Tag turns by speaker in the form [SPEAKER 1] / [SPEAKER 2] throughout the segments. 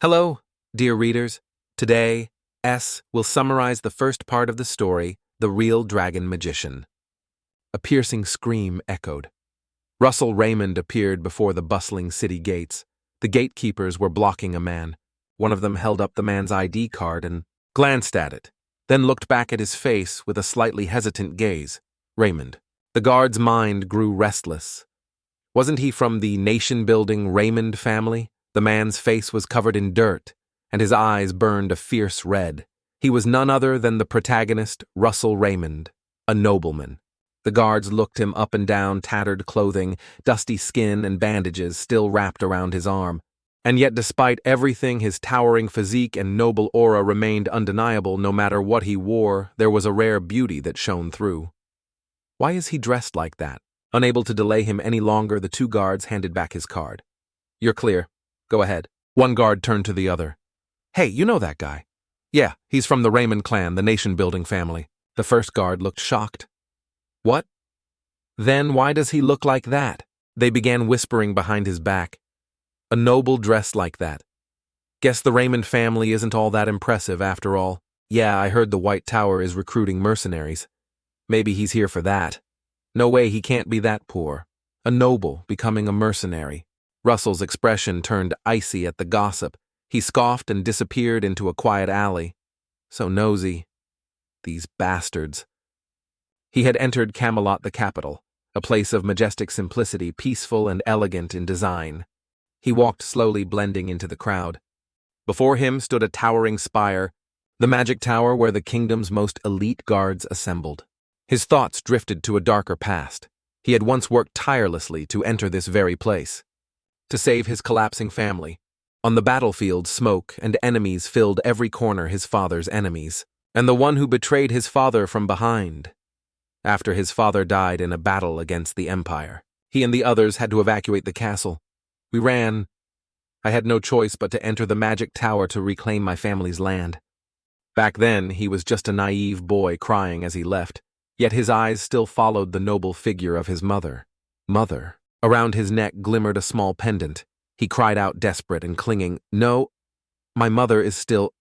[SPEAKER 1] Hello, dear readers. Today, S will summarize the first part of the story, The Real Dragon Magician. A piercing scream echoed. Russell Raymond appeared before the bustling city gates. The gatekeepers were blocking a man. One of them held up the man's ID card and glanced at it, then looked back at his face with a slightly hesitant gaze. Raymond. The guard's mind grew restless. Wasn't he from the nation-building Raymond family? The man's face was covered in dirt, and his eyes burned a fierce red. He was none other than the protagonist, Russell Raymond, a nobleman. The guards looked him up and down, tattered clothing, dusty skin, and bandages still wrapped around his arm. And yet despite everything, his towering physique and noble aura remained undeniable. No matter what he wore, there was a rare beauty that shone through. Why is he dressed like that? Unable to delay him any longer, the two guards handed back his card. You're clear. Go ahead. One guard turned to the other. Hey, you know that guy? Yeah, he's from the Raymond clan, the nation-building family. The first guard looked shocked. What? Then why does he look like that? They began whispering behind his back. A noble dressed like that. Guess the Raymond family isn't all that impressive after all. Yeah, I heard the White Tower is recruiting mercenaries. Maybe he's here for that. No way, he can't be that poor. A noble becoming a mercenary. Russell's expression turned icy at the gossip. He scoffed and disappeared into a quiet alley. So nosy. These bastards. He had entered Camelot the capital, a place of majestic simplicity, peaceful and elegant in design. He walked slowly, blending into the crowd. Before him stood a towering spire, the magic tower where the kingdom's most elite guards assembled. His thoughts drifted to a darker past. He had once worked tirelessly to enter this very place, to save his collapsing family. On the battlefield, smoke and enemies filled every corner, his father's enemies, and the one who betrayed his father from behind. After his father died in a battle against the Empire, he and the others had to evacuate the castle. We ran. I had no choice but to enter the magic tower to reclaim my family's land. Back then, he was just a naive boy crying as he left, yet his eyes still followed the noble figure of his mother. Mother. Around his neck glimmered a small pendant. He cried out, desperate and clinging, "No, my mother is still—"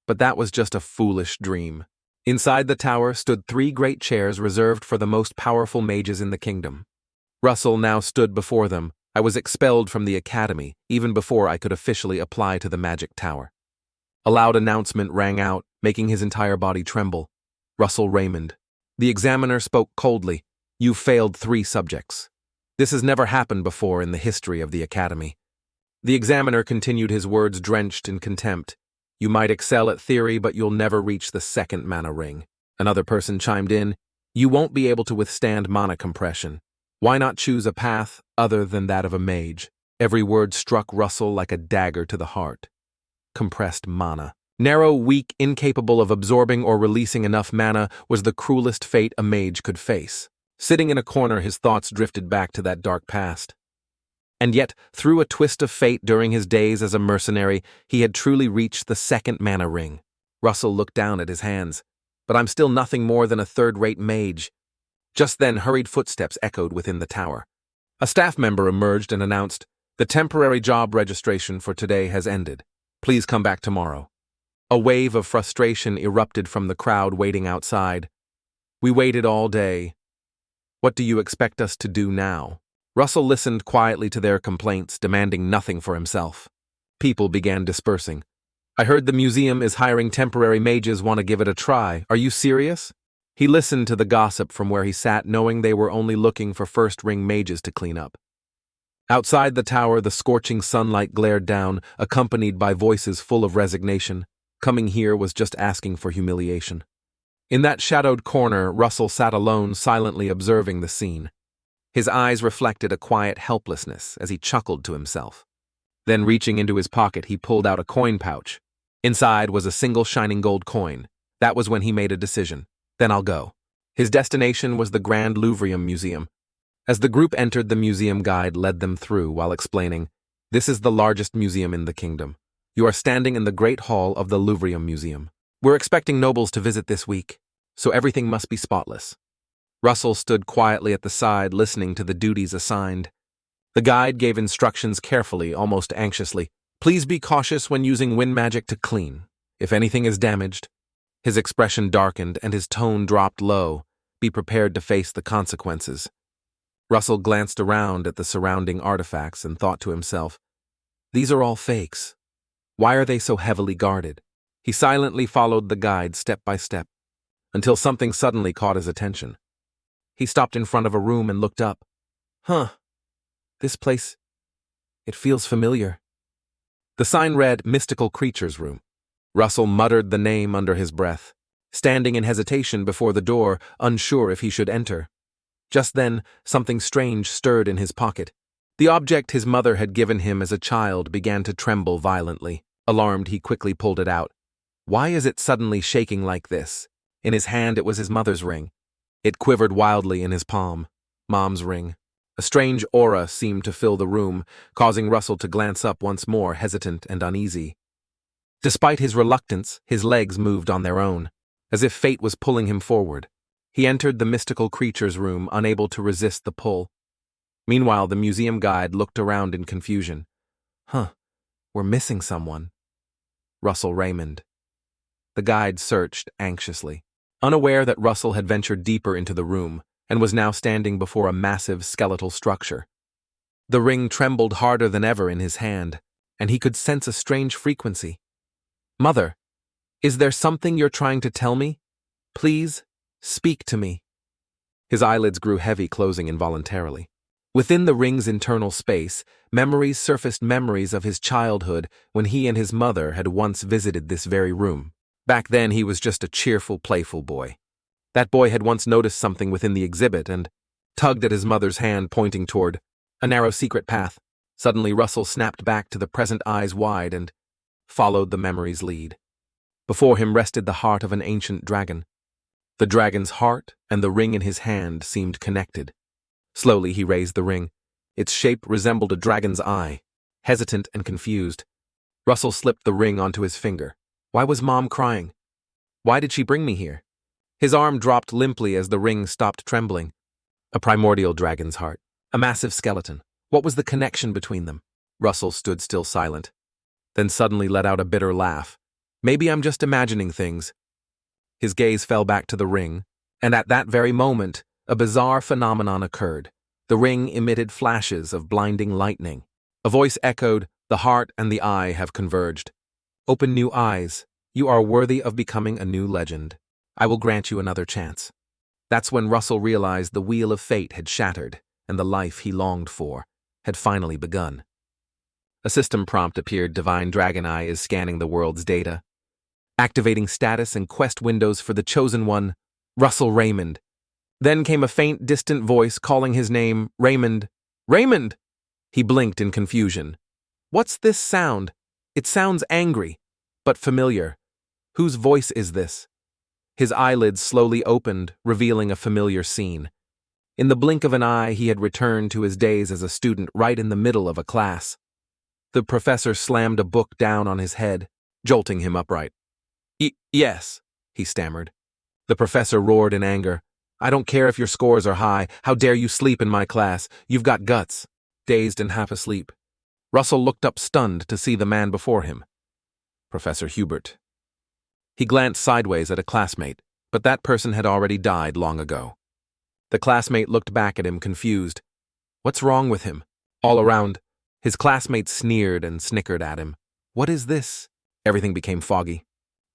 [SPEAKER 1] But that was just a foolish dream. Inside the tower stood 3 great chairs reserved for the most powerful mages in the kingdom. Russell now stood before them. I was expelled from the academy, even before I could officially apply to the magic tower. A loud announcement rang out, making his entire body tremble. Russell Raymond. The examiner spoke coldly. "You've failed 3 subjects. This has never happened before in the history of the academy." The examiner continued, his words drenched in contempt. "You might excel at theory, but you'll never reach the 2nd mana ring." Another person chimed in. "You won't be able to withstand mana compression. Why not choose a path other than that of a mage?" Every word struck Russell like a dagger to the heart. Compressed mana. Narrow, weak, incapable of absorbing or releasing enough mana was the cruelest fate a mage could face. Sitting in a corner, his thoughts drifted back to that dark past. And yet, through a twist of fate during his days as a mercenary, he had truly reached the 2nd mana ring. Russell looked down at his hands. "But I'm still nothing more than a 3rd-rate mage." Just then, hurried footsteps echoed within the tower. A staff member emerged and announced, "The temporary job registration for today has ended. Please come back tomorrow." A wave of frustration erupted from the crowd waiting outside. "We waited all day. What do you expect us to do now?" Russell listened quietly to their complaints, demanding nothing for himself. People began dispersing. "I heard the museum is hiring temporary mages. Want to give it a try. Are you serious?" He listened to the gossip from where he sat, knowing they were only looking for 1st-ring mages to clean up. Outside the tower, the scorching sunlight glared down, accompanied by voices full of resignation. Coming here was just asking for humiliation. In that shadowed corner, Russell sat alone, silently observing the scene. His eyes reflected a quiet helplessness as he chuckled to himself. Then, reaching into his pocket, he pulled out a coin pouch. Inside was a single shining gold coin. That was when he made a decision. Then I'll go. His destination was the Grand Louvrium Museum. As the group entered, the museum guide led them through while explaining, "This is the largest museum in the kingdom. You are standing in the Great Hall of the Louvrium Museum. We're expecting nobles to visit this week, so everything must be spotless." Russell stood quietly at the side, listening to the duties assigned. The guide gave instructions carefully, almost anxiously. Please be cautious when using wind magic to clean. If anything is damaged, his expression darkened and his tone dropped low. Be prepared to face the consequences. Russell glanced around at the surrounding artifacts and thought to himself, these are all fakes. Why are they so heavily guarded? He silently followed the guide step by step, until something suddenly caught his attention. He stopped in front of a room and looked up. This place, it feels familiar. The sign read, Mystical Creatures Room. Russell muttered the name under his breath, standing in hesitation before the door, unsure if he should enter. Just then, something strange stirred in his pocket. The object his mother had given him as a child began to tremble violently. Alarmed, he quickly pulled it out. Why is it suddenly shaking like this? In his hand, it was his mother's ring. It quivered wildly in his palm. Mom's ring. A strange aura seemed to fill the room, causing Russell to glance up once more, hesitant and uneasy. Despite his reluctance, his legs moved on their own, as if fate was pulling him forward. He entered the mystical creature's room, unable to resist the pull. Meanwhile, the museum guide looked around in confusion. We're missing someone. Russell Raymond. The guide searched anxiously, unaware that Russell had ventured deeper into the room and was now standing before a massive skeletal structure. The ring trembled harder than ever in his hand, and he could sense a strange frequency. Mother, is there something you're trying to tell me? Please, speak to me. His eyelids grew heavy, closing involuntarily. Within the ring's internal space, memories surfaced, memories of his childhood when he and his mother had once visited this very room. Back then, he was just a cheerful, playful boy. That boy had once noticed something within the exhibit and tugged at his mother's hand, pointing toward a narrow secret path. Suddenly, Russell snapped back to the present, eyes wide, and followed the memory's lead. Before him rested the heart of an ancient dragon. The dragon's heart and the ring in his hand seemed connected. Slowly, he raised the ring. Its shape resembled a dragon's eye. Hesitant and confused, Russell slipped the ring onto his finger. Why was Mom crying? Why did she bring me here? His arm dropped limply as the ring stopped trembling. A primordial dragon's heart. A massive skeleton. What was the connection between them? Russell stood still, silent, then suddenly let out a bitter laugh. Maybe I'm just imagining things. His gaze fell back to the ring, and at that very moment, a bizarre phenomenon occurred. The ring emitted flashes of blinding lightning. A voice echoed, "The heart and the eye have converged. Open new eyes. You are worthy of becoming a new legend. I will grant you another chance." That's when Russell realized the wheel of fate had shattered, and the life he longed for had finally begun. A system prompt appeared. Divine Dragon Eye is scanning the world's data, activating status and quest windows for the chosen one, Russell Raymond. Then came a faint, distant voice calling his name, Raymond. Raymond! He blinked in confusion. What's this sound? It sounds angry, but familiar. Whose voice is this? His eyelids slowly opened, revealing a familiar scene. In the blink of an eye, he had returned to his days as a student, right in the middle of a class. The professor slammed a book down on his head, jolting him upright. Yes, he stammered. The professor roared in anger. I don't care if your scores are high. How dare you sleep in my class? You've got guts. Dazed and half asleep, Russell looked up, stunned to see the man before him. Professor Hubert. He glanced sideways at a classmate, but that person had already died long ago. The classmate looked back at him, confused. What's wrong with him? All around, his classmates sneered and snickered at him. What is this? Everything became foggy.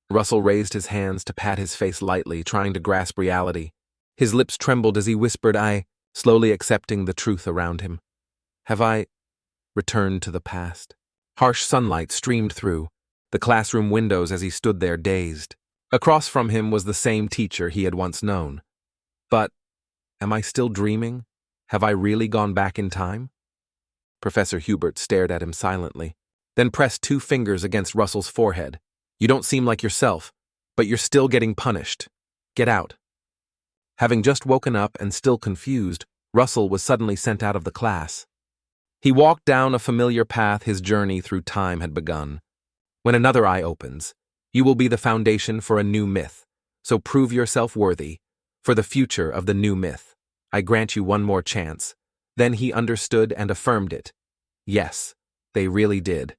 [SPEAKER 1] Russell raised his hands to pat his face lightly, trying to grasp reality. His lips trembled as he whispered, slowly accepting the truth around him. Have I returned to the past? Harsh sunlight streamed through the classroom windows as he stood there, dazed. Across from him was the same teacher he had once known. But, am I still dreaming? Have I really gone back in time? Professor Hubert stared at him silently, then pressed 2 fingers against Russell's forehead. You don't seem like yourself, but you're still getting punished. Get out. Having just woken up and still confused, Russell was suddenly sent out of the class. He walked down a familiar path. His journey through time had begun. When another eye opens, you will be the foundation for a new myth, so prove yourself worthy for the future of the new myth. I grant you one more chance. Then he understood and affirmed it. Yes, they really did.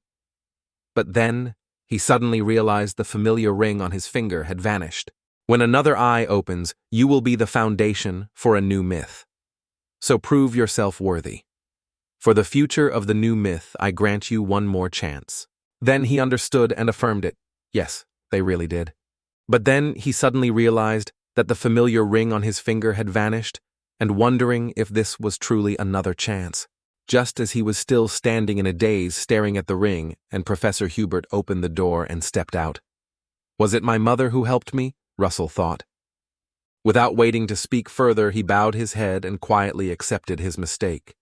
[SPEAKER 1] But then, he suddenly realized the familiar ring on his finger had vanished. When another eye opens, you will be the foundation for a new myth. So prove yourself worthy. For the future of the new myth, I grant you one more chance. Then he understood and affirmed it. Yes, they really did. But then he suddenly realized that the familiar ring on his finger had vanished, and wondering if this was truly another chance. Just as he was still standing in a daze staring at the ring, and Professor Hubert opened the door and stepped out. Was it my mother who helped me? Russell thought. Without waiting to speak further, he bowed his head and quietly accepted his mistake.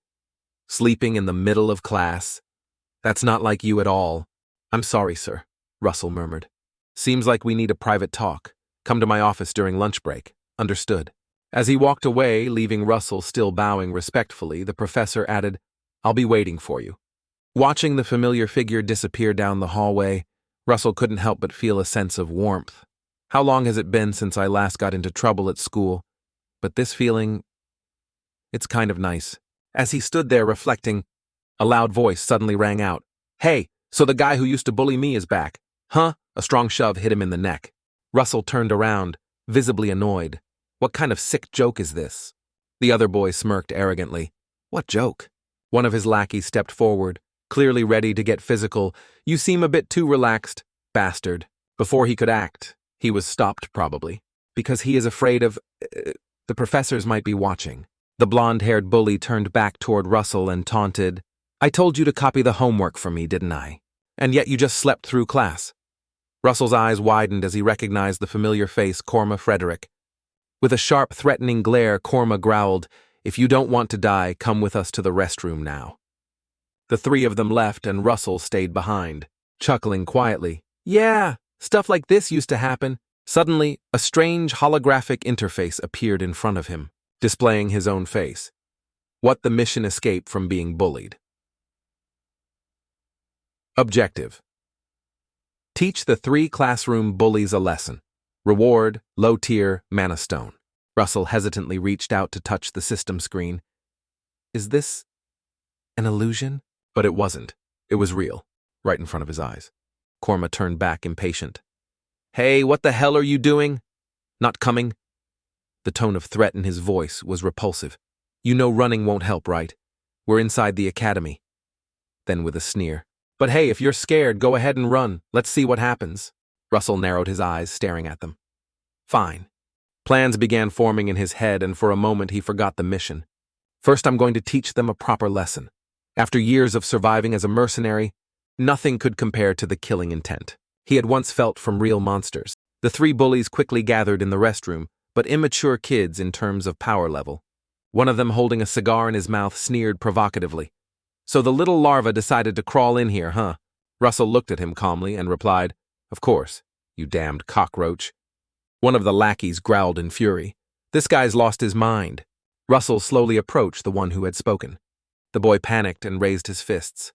[SPEAKER 1] Sleeping in the middle of class? That's not like you at all. I'm sorry, sir, Russell murmured. Seems like we need a private talk. Come to my office during lunch break. Understood. As he walked away, leaving Russell still bowing respectfully, the professor added, I'll be waiting for you. Watching the familiar figure disappear down the hallway, Russell couldn't help but feel a sense of warmth. How long has it been since I last got into trouble at school? But this feeling, it's kind of nice. As he stood there reflecting, a loud voice suddenly rang out. Hey, so the guy who used to bully me is back. Huh? A strong shove hit him in the neck. Russell turned around, visibly annoyed. What kind of sick joke is this? The other boy smirked arrogantly. What joke? One of his lackeys stepped forward, clearly ready to get physical. You seem a bit too relaxed, bastard. Before he could act, he was stopped probably, because he is afraid of… the professors might be watching. The blonde-haired bully turned back toward Russell and taunted, I told you to copy the homework for me, didn't I? And yet you just slept through class. Russell's eyes widened as he recognized the familiar face, Korma Frederick. With a sharp, threatening glare, Korma growled, If you don't want to die, come with us to the restroom now. The three of them left and Russell stayed behind, chuckling quietly. Yeah, stuff like this used to happen. Suddenly, a strange holographic interface appeared in front of him, displaying his own face. What the mission escape from being bullied. Objective. Teach the 3 classroom bullies a lesson. Reward, low tier, mana stone. Russell hesitantly reached out to touch the system screen. Is this an illusion? But it wasn't. It was real, right in front of his eyes. Korma turned back impatient. Hey, what the hell are you doing? Not coming? The tone of threat in his voice was repulsive. You know running won't help, right? We're inside the academy. Then with a sneer. But hey, if you're scared, go ahead and run. Let's see what happens. Russell narrowed his eyes, staring at them. Fine. Plans began forming in his head, and for a moment he forgot the mission. First, I'm going to teach them a proper lesson. After years of surviving as a mercenary, nothing could compare to the killing intent he had once felt from real monsters. The 3 bullies quickly gathered in the restroom, but immature kids in terms of power level. One of them, holding a cigar in his mouth, sneered provocatively. So the little larva decided to crawl in here, huh? Russell looked at him calmly and replied, Of course, you damned cockroach. One of the lackeys growled in fury. This guy's lost his mind. Russell slowly approached the one who had spoken. The boy panicked and raised his fists.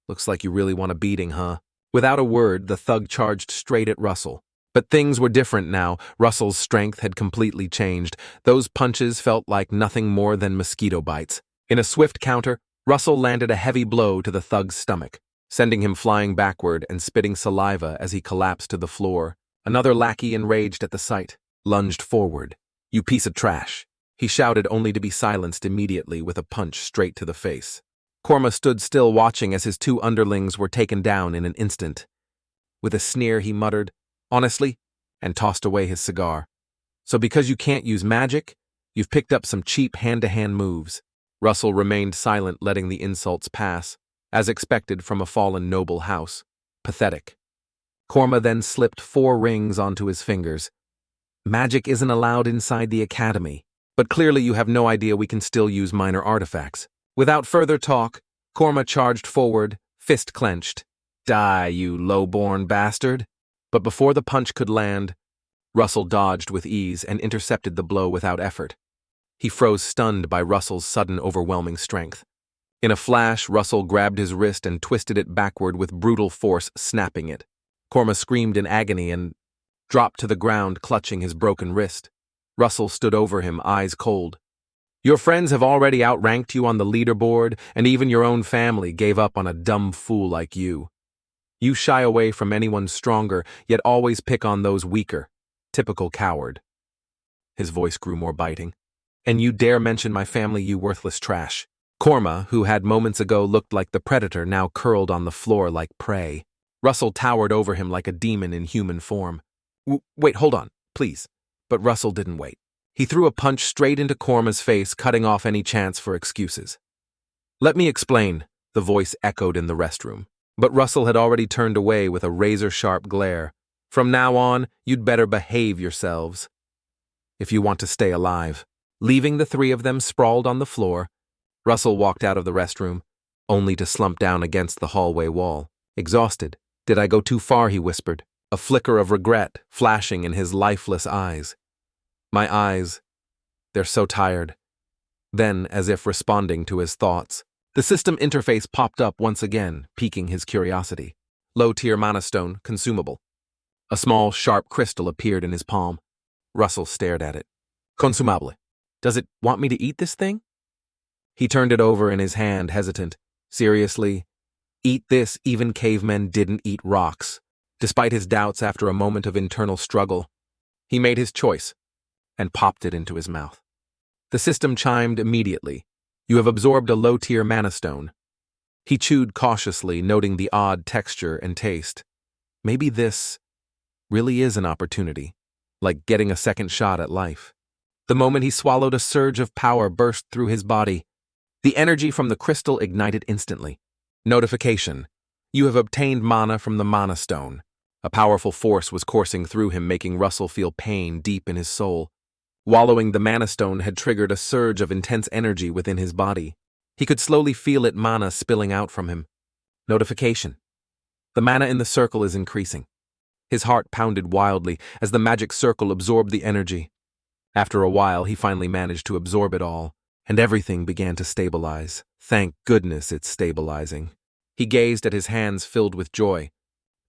[SPEAKER 1] Looks like you really want a beating, huh? Without a word, the thug charged straight at Russell. But things were different now. Russell's strength had completely changed. Those punches felt like nothing more than mosquito bites. In a swift counter, Russell landed a heavy blow to the thug's stomach, sending him flying backward and spitting saliva as he collapsed to the floor. Another lackey, enraged at the sight, lunged forward. You piece of trash, he shouted, only to be silenced immediately with a punch straight to the face. Korma stood still, watching as his 2 underlings were taken down in an instant. With a sneer, he muttered, Honestly, and tossed away his cigar. So because you can't use magic, you've picked up some cheap hand-to-hand moves. Russell remained silent, letting the insults pass, as expected from a fallen noble house. Pathetic. Korma then slipped 4 rings onto his fingers. Magic isn't allowed inside the academy, but clearly you have no idea we can still use minor artifacts. Without further talk, Korma charged forward, fist clenched. Die, you low-born bastard. But before the punch could land, Russell dodged with ease and intercepted the blow without effort. He froze, stunned by Russell's sudden, overwhelming strength. In a flash, Russell grabbed his wrist and twisted it backward with brutal force, snapping it. Korma screamed in agony and dropped to the ground, clutching his broken wrist. Russell stood over him, eyes cold. Your friends have already outranked you on the leaderboard, and even your own family gave up on a dumb fool like you. You shy away from anyone stronger, yet always pick on those weaker. Typical coward. His voice grew more biting. And you dare mention my family, you worthless trash. Korma, who had moments ago looked like the predator, now curled on the floor like prey. Russell towered over him like a demon in human form. Wait, hold on, please. But Russell didn't wait. He threw a punch straight into Korma's face, cutting off any chance for excuses. Let me explain, the voice echoed in the restroom. But Russell had already turned away with a razor-sharp glare. From now on, you'd better behave yourselves if you want to stay alive. Leaving the three of them sprawled on the floor, Russell walked out of the restroom, only to slump down against the hallway wall. Exhausted. Did I go too far, he whispered, a flicker of regret flashing in his lifeless eyes. My eyes, they're so tired. Then, as if responding to his thoughts, the system interface popped up once again, piquing his curiosity. Low-tier mana stone, consumable. A small, sharp crystal appeared in his palm. Russell stared at it. Consumable. Does it want me to eat this thing? He turned it over in his hand, hesitant. Seriously? Eat this? Even cavemen didn't eat rocks. Despite his doubts after a moment of internal struggle, he made his choice and popped it into his mouth. The system chimed immediately. You have absorbed a low-tier mana stone. He chewed cautiously, noting the odd texture and taste. Maybe this really is an opportunity, like getting a second shot at life. The moment he swallowed, a surge of power burst through his body. The energy from the crystal ignited instantly. Notification. You have obtained mana from the mana stone. A powerful force was coursing through him, making Russell feel pain deep in his soul. Wallowing the mana stone had triggered a surge of intense energy within his body. He could slowly feel it, mana spilling out from him. Notification. The mana in the circle is increasing. His heart pounded wildly as the magic circle absorbed the energy. After a while, he finally managed to absorb it all, and everything began to stabilize. Thank goodness it's stabilizing. He gazed at his hands filled with joy.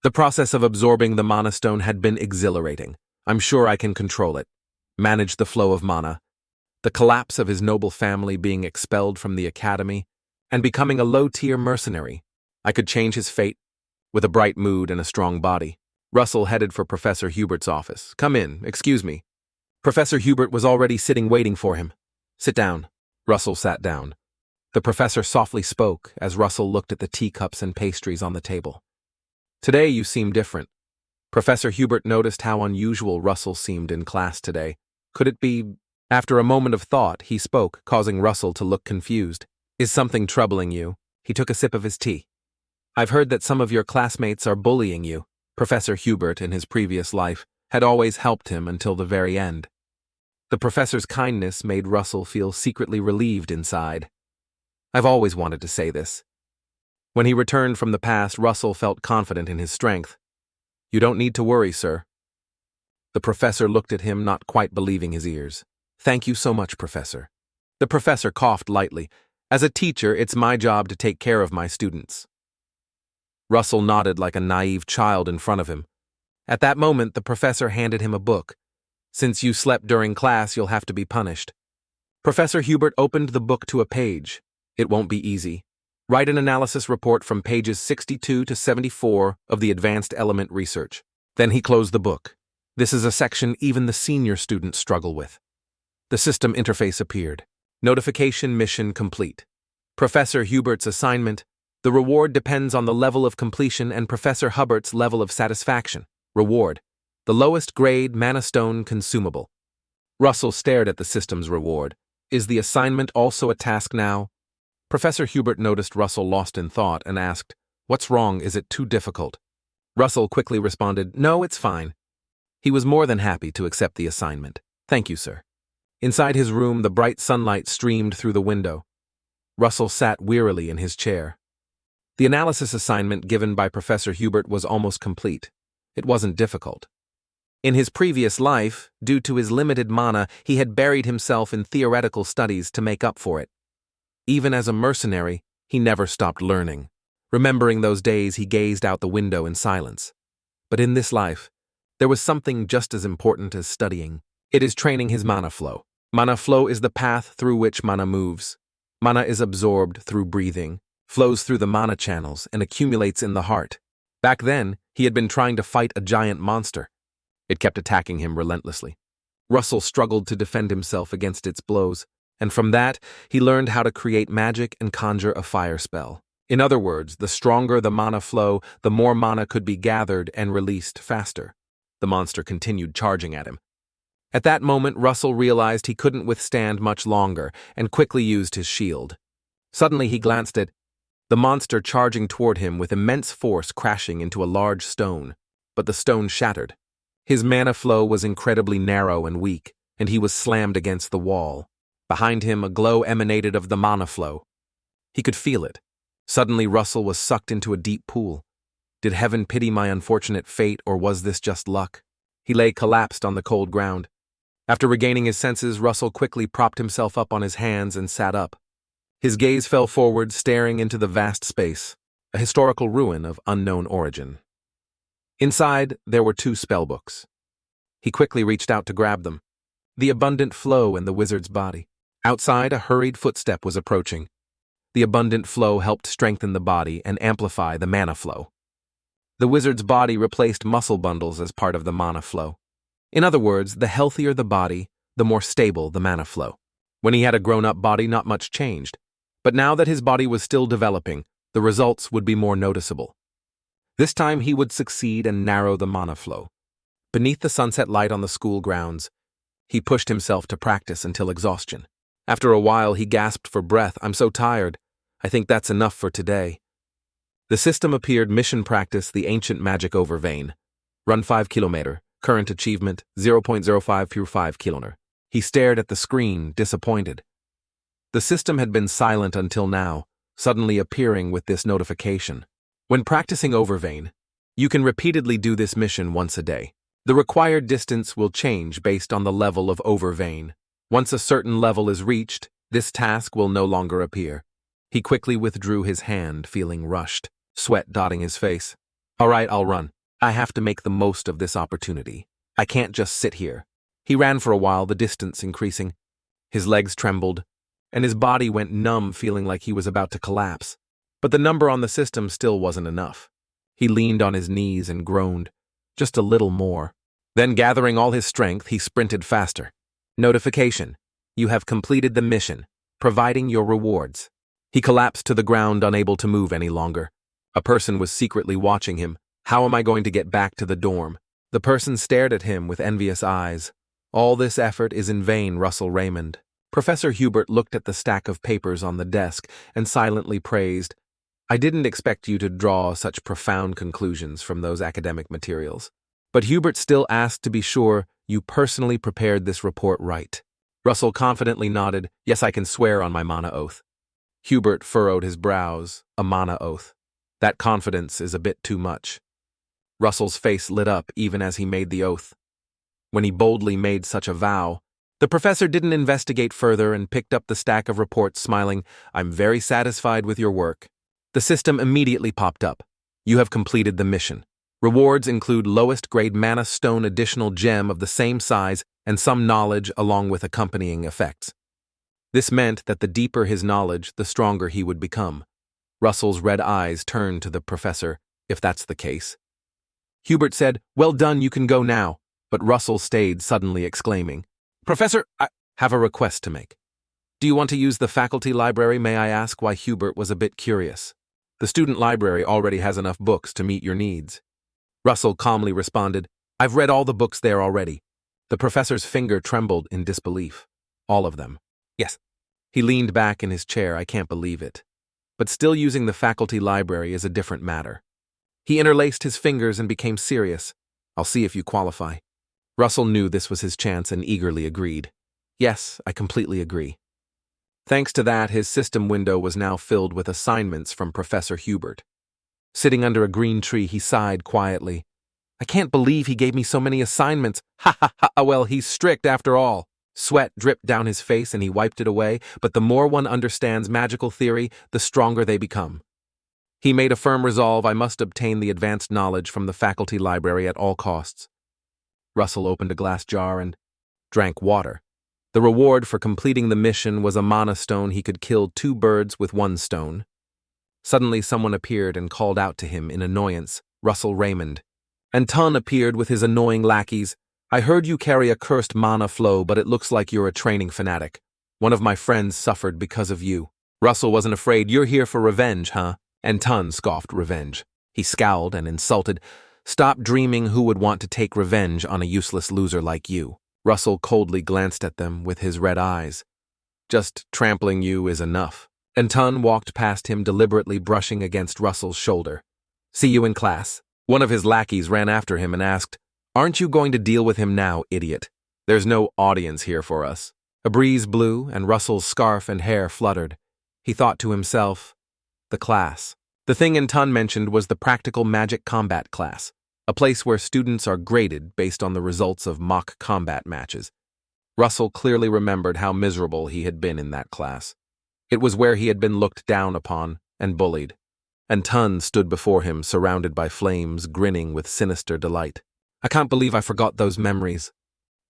[SPEAKER 1] The process of absorbing the mana stone had been exhilarating. I'm sure I can control it. Manage the flow of mana. The collapse of his noble family being expelled from the academy and becoming a low-tier mercenary. I could change his fate. With a bright mood and a strong body, Russell headed for Professor Hubert's office. Come in, excuse me. Professor Hubert was already sitting waiting for him. Sit down. Russell sat down. The professor softly spoke as Russell looked at the teacups and pastries on the table. Today you seem different. Professor Hubert noticed how unusual Russell seemed in class today. Could it be? After a moment of thought, he spoke, causing Russell to look confused. Is something troubling you? He took a sip of his tea. I've heard that some of your classmates are bullying you. Professor Hubert, in his previous life, had always helped him until the very end. The professor's kindness made Russell feel secretly relieved inside. I've always wanted to say this. When he returned from the past, Russell felt confident in his strength. You don't need to worry, sir. The professor looked at him, not quite believing his ears. Thank you so much, Professor. The professor coughed lightly. As a teacher, it's my job to take care of my students. Russell nodded like a naive child in front of him. At that moment, the professor handed him a book. Since you slept during class, you'll have to be punished. Professor Hubert opened the book to a page. It won't be easy. Write an analysis report from pages 62 to 74 of the Advanced Element Research. Then he closed the book. This is a section even the senior students struggle with. The system interface appeared. Notification mission complete. Professor Hubert's assignment. The reward depends on the level of completion and Professor Hubert's level of satisfaction. Reward. The lowest grade mana stone consumable. Russell stared at the system's reward. Is the assignment also a task now? Professor Hubert noticed Russell lost in thought and asked, What's wrong? Is it too difficult? Russell quickly responded, No, it's fine. He was more than happy to accept the assignment. Thank you, sir. Inside his room, the bright sunlight streamed through the window. Russell sat wearily in his chair. The analysis assignment given by Professor Hubert was almost complete. It wasn't difficult. In his previous life, due to his limited mana, he had buried himself in theoretical studies to make up for it. Even as a mercenary, he never stopped learning. Remembering those days, he gazed out the window in silence. But in this life, there was something just as important as studying. It is training his mana flow. Mana flow is the path through which mana moves. Mana is absorbed through breathing, flows through the mana channels, and accumulates in the heart. Back then, he had been trying to fight a giant monster. It kept attacking him relentlessly. Russell struggled to defend himself against its blows, and from that, he learned how to create magic and conjure a fire spell. In other words, the stronger the mana flow, the more mana could be gathered and released faster. The monster continued charging at him. At that moment, Russell realized he couldn't withstand much longer and quickly used his shield. Suddenly, he glanced at the monster charging toward him with immense force, crashing into a large stone. But the stone shattered. His mana flow was incredibly narrow and weak, and he was slammed against the wall. Behind him, a glow emanated of the mana flow. He could feel it. Suddenly, Russell was sucked into a deep pool. Did heaven pity my unfortunate fate, or was this just luck? He lay collapsed on the cold ground. After regaining his senses, Russell quickly propped himself up on his hands and sat up. His gaze fell forward, staring into the vast space, a historical ruin of unknown origin. Inside, there were 2 spellbooks. He quickly reached out to grab them. The abundant flow in the wizard's body. Outside, a hurried footstep was approaching. The abundant flow helped strengthen the body and amplify the mana flow. The wizard's body replaced muscle bundles as part of the mana flow. In other words, the healthier the body, the more stable the mana flow. When he had a grown-up body, not much changed. But now that his body was still developing, the results would be more noticeable. This time he would succeed and narrow the mana flow. Beneath the sunset light on the school grounds, he pushed himself to practice until exhaustion. After a while, he gasped for breath. "I'm so tired. I think that's enough for today." The system appeared: mission practice, the ancient magic overvein. Run 5 km, current achievement 0.05 per 5 km. He stared at the screen, disappointed. The system had been silent until now, suddenly appearing with this notification. When practicing overvein, you can repeatedly do this mission once a day. The required distance will change based on the level of overvein. Once a certain level is reached, this task will no longer appear. He quickly withdrew his hand, feeling rushed, sweat dotting his face. "All right, I'll run. I have to make the most of this opportunity. I can't just sit here." He ran for a while, the distance increasing. His legs trembled, and his body went numb, feeling like he was about to collapse. But the number on the system still wasn't enough. He leaned on his knees and groaned, "Just a little more." Then, gathering all his strength, he sprinted faster. Notification: you have completed the mission, providing your rewards. He collapsed to the ground, unable to move any longer. A person was secretly watching him. How am I going to get back to the dorm? The person stared at him with envious eyes. All this effort is in vain, Russell Raymond. Professor Hubert looked at the stack of papers on the desk and silently praised, "I didn't expect you to draw such profound conclusions from those academic materials." But Hubert still asked to be sure you personally prepared this report, right? Russell confidently nodded. "Yes, I can swear on my mana oath." Hubert furrowed his brows. A mana oath. That confidence is a bit too much. Russell's face lit up even as he made the oath. When he boldly made such a vow, the professor didn't investigate further and picked up the stack of reports, smiling. "I'm very satisfied with your work." The system immediately popped up. "You have completed the mission. Rewards include lowest grade mana stone additional gem of the same size and some knowledge along with accompanying effects." This meant that the deeper his knowledge, the stronger he would become. Russell's red eyes turned to the professor. "If that's the case." Hubert said, "Well done, you can go now." But Russell stayed, suddenly exclaiming, "Professor, I have a request to make." "Do you want to use the faculty library, may I ask?" Why, Hubert was a bit curious. "The student library already has enough books to meet your needs." Russell calmly responded, "I've read all the books there already." The professor's finger trembled in disbelief. "All of them?" "Yes." He leaned back in his chair. "I can't believe it. But still, using the faculty library is a different matter." He interlaced his fingers and became serious. "I'll see if you qualify." Russell knew this was his chance and eagerly agreed. "Yes, I completely agree." Thanks to that, his system window was now filled with assignments from Professor Hubert. Sitting under a green tree, he sighed quietly. "I can't believe he gave me so many assignments. Ha ha ha, well, he's strict after all." Sweat dripped down his face and he wiped it away, but the more one understands magical theory, the stronger they become. He made a firm resolve: I must obtain the advanced knowledge from the faculty library at all costs. Russell opened a glass jar and drank water. The reward for completing the mission was a mana stone. He could kill 2 birds with 1 stone. Suddenly someone appeared and called out to him in annoyance. Russell Raymond. And Ton appeared with his annoying lackeys. I heard you carry a cursed mana flow, but it looks like you're a training fanatic. One of my friends suffered because of you. Russell wasn't afraid. You're here for revenge, huh? And Ton scoffed revenge. He scowled and insulted. Stop dreaming who would want to take revenge on a useless loser like you. Russell coldly glanced at them with his red eyes. Just trampling you is enough. And Ton walked past him, deliberately brushing against Russell's shoulder. See you in class. One of his lackeys ran after him and asked, Aren't you going to deal with him now, idiot? There's no audience here for us. A breeze blew, and Russell's scarf and hair fluttered. He thought to himself, the class. The thing Ton mentioned was the practical magic combat class, a place where students are graded based on the results of mock combat matches. Russell clearly remembered how miserable he had been in that class. It was where he had been looked down upon and bullied. And Ton stood before him, surrounded by flames, grinning with sinister delight. I can't believe I forgot those memories.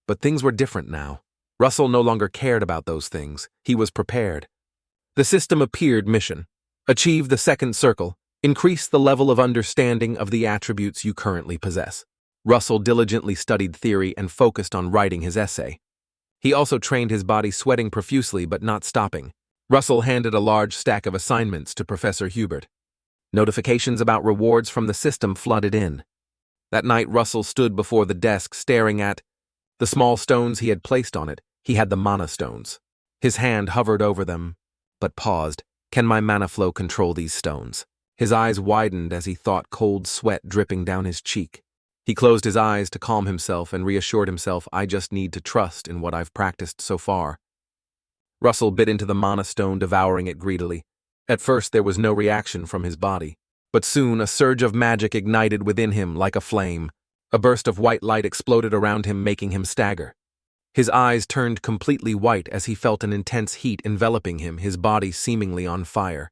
[SPEAKER 1] But things were different now. Russell no longer cared about those things. He was prepared. The system appeared mission. Achieve the second circle. Increase the level of understanding of the attributes you currently possess. Russell diligently studied theory and focused on writing his essay. He also trained his body, sweating profusely but not stopping. Russell handed a large stack of assignments to Professor Hubert. Notifications about rewards from the system flooded in. That night, Russell stood before the desk staring at the small stones he had placed on it. He had the mana stones. His hand hovered over them, but paused. Can my mana flow control these stones? His eyes widened as he thought, cold sweat dripping down his cheek. He closed his eyes to calm himself and reassured himself, I just need to trust in what I've practiced so far. Russell bit into the mana stone, devouring it greedily. At first, there was no reaction from his body, but soon a surge of magic ignited within him like a flame. A burst of white light exploded around him, making him stagger. His eyes turned completely white as he felt an intense heat enveloping him, his body seemingly on fire.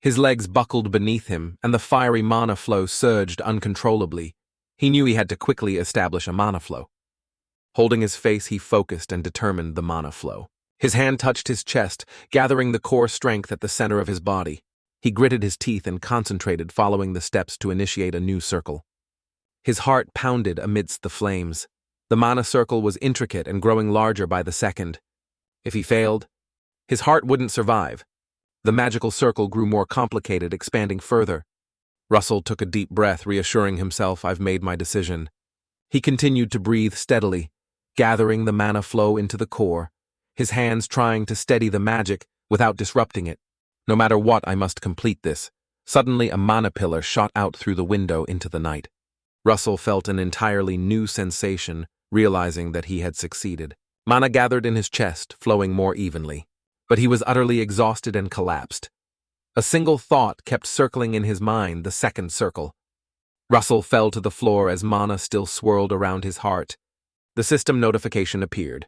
[SPEAKER 1] His legs buckled beneath him, and the fiery mana flow surged uncontrollably. He knew he had to quickly establish a mana flow. Holding his face, he focused and determined the mana flow. His hand touched his chest, gathering the core strength at the center of his body. He gritted his teeth and concentrated, following the steps to initiate a new circle. His heart pounded amidst the flames. The mana circle was intricate and growing larger by the second. If he failed, his heart wouldn't survive. The magical circle grew more complicated, expanding further. Russell took a deep breath, reassuring himself, I've made my decision. He continued to breathe steadily, gathering the mana flow into the core, his hands trying to steady the magic without disrupting it. No matter what, I must complete this. Suddenly, a mana pillar shot out through the window into the night. Russell felt an entirely new sensation, realizing that he had succeeded. Mana gathered in his chest, flowing more evenly. But he was utterly exhausted and collapsed. A single thought kept circling in his mind, the second circle. Russell fell to the floor as mana still swirled around his heart. The system notification appeared.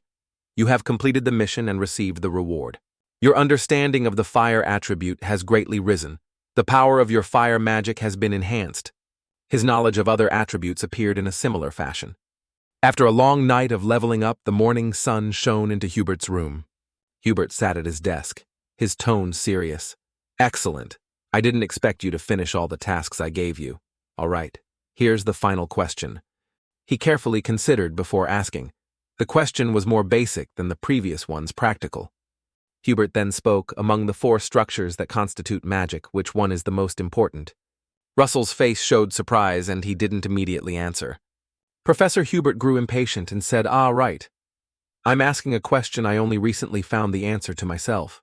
[SPEAKER 1] You have completed the mission and received the reward. Your understanding of the fire attribute has greatly risen. The power of your fire magic has been enhanced. His knowledge of other attributes appeared in a similar fashion. After a long night of leveling up, the morning sun shone into Hubert's room. Hubert sat at his desk, his tone serious. Excellent. I didn't expect you to finish all the tasks I gave you. All right, here's the final question. He carefully considered before asking. The question was more basic than the previous one's practical. Hubert then spoke, among the 4 structures that constitute magic, which one is the most important? Russell's face showed surprise, and he didn't immediately answer. Professor Hubert grew impatient and said, right. I'm asking a question I only recently found the answer to myself.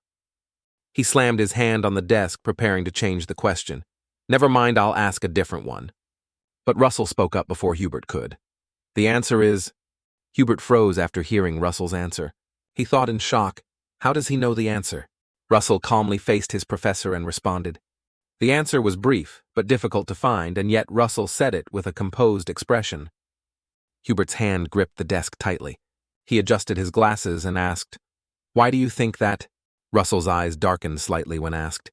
[SPEAKER 1] He slammed his hand on the desk, preparing to change the question. Never mind, I'll ask a different one. But Russell spoke up before Hubert could. The answer is... Hubert froze after hearing Russell's answer. He thought in shock, how does he know the answer? Russell calmly faced his professor and responded. The answer was brief, but difficult to find, and yet Russell said it with a composed expression. Hubert's hand gripped the desk tightly. He adjusted his glasses and asked, Why do you think that? Russell's eyes darkened slightly when asked.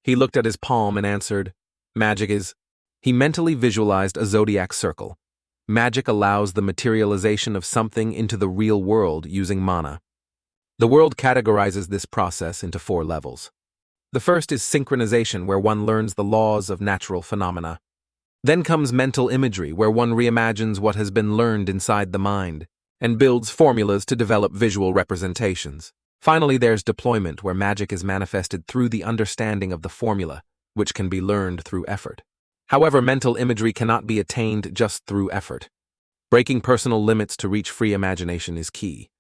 [SPEAKER 1] He looked at his palm and answered, Magic is... He mentally visualized a zodiac circle. Magic allows the materialization of something into the real world using mana. The world categorizes this process into 4 levels. The first is synchronization, where one learns the laws of natural phenomena. Then comes mental imagery, where one reimagines what has been learned inside the mind and builds formulas to develop visual representations. Finally, there's deployment, where magic is manifested through the understanding of the formula, which can be learned through effort. However, mental imagery cannot be attained just through effort. Breaking personal limits to reach free imagination is key.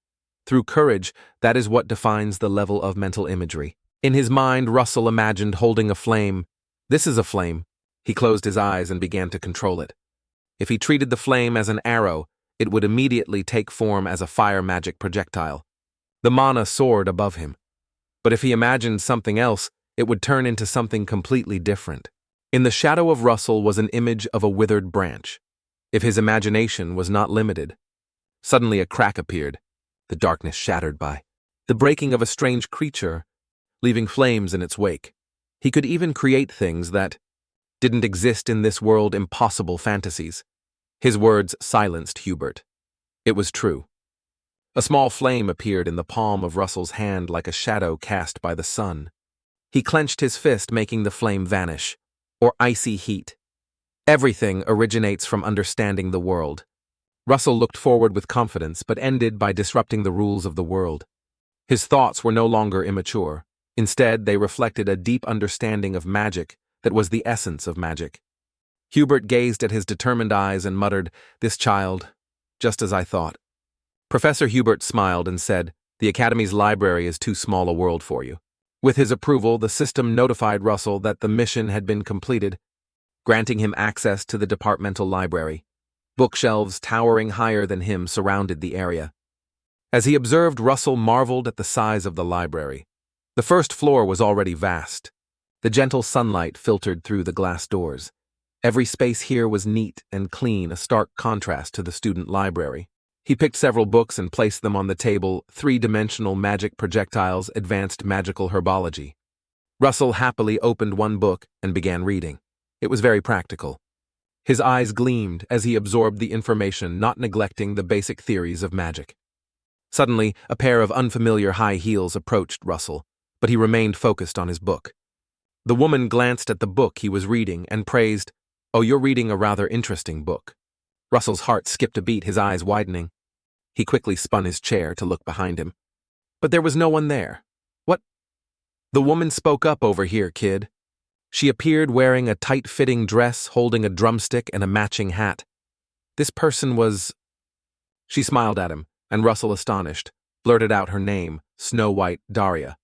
[SPEAKER 1] Through courage, that is what defines the level of mental imagery. In his mind, Russell imagined holding a flame. This is a flame. He closed his eyes and began to control it. If he treated the flame as an arrow, it would immediately take form as a fire magic projectile. The mana soared above him. But if he imagined something else, it would turn into something completely different. In the shadow of Russell was an image of a withered branch. If his imagination was not limited, suddenly a crack appeared, the darkness shattered by the breaking of a strange creature, leaving flames in its wake. He could even create things that didn't exist in this world, impossible fantasies. His words silenced Hubert. It was true. A small flame appeared in the palm of Russell's hand like a shadow cast by the sun. He clenched his fist, making the flame vanish, or icy heat. Everything originates from understanding the world. Russell looked forward with confidence, but ended by disrupting the rules of the world. His thoughts were no longer immature. Instead, they reflected a deep understanding of magic that was the essence of magic. Hubert gazed at his determined eyes and muttered, "This child, just as I thought." Professor Hubert smiled and said, "The Academy's library is too small a world for you." With his approval, the system notified Russell that the mission had been completed, granting him access to the departmental library. Bookshelves towering higher than him surrounded the area. As he observed, Russell marveled at the size of the library. The first floor was already vast. The gentle sunlight filtered through the glass doors. Every space here was neat and clean, a stark contrast to the student library. He picked several books and placed them on the table: three-dimensional magic projectiles, advanced magical herbology. Russell happily opened one book and began reading. It was very practical. His eyes gleamed as he absorbed the information, not neglecting the basic theories of magic. Suddenly, a pair of unfamiliar high heels approached Russell, but he remained focused on his book. The woman glanced at the book he was reading and praised, "Oh, you're reading a rather interesting book." Russell's heart skipped a beat, his eyes widening. He quickly spun his chair to look behind him. But there was no one there. "What?" "The woman spoke up over here, kid." She appeared wearing a tight-fitting dress, holding a drumstick and a matching hat. This person was... She smiled at him, and Russell, astonished, blurted out her name, Snow White Daria.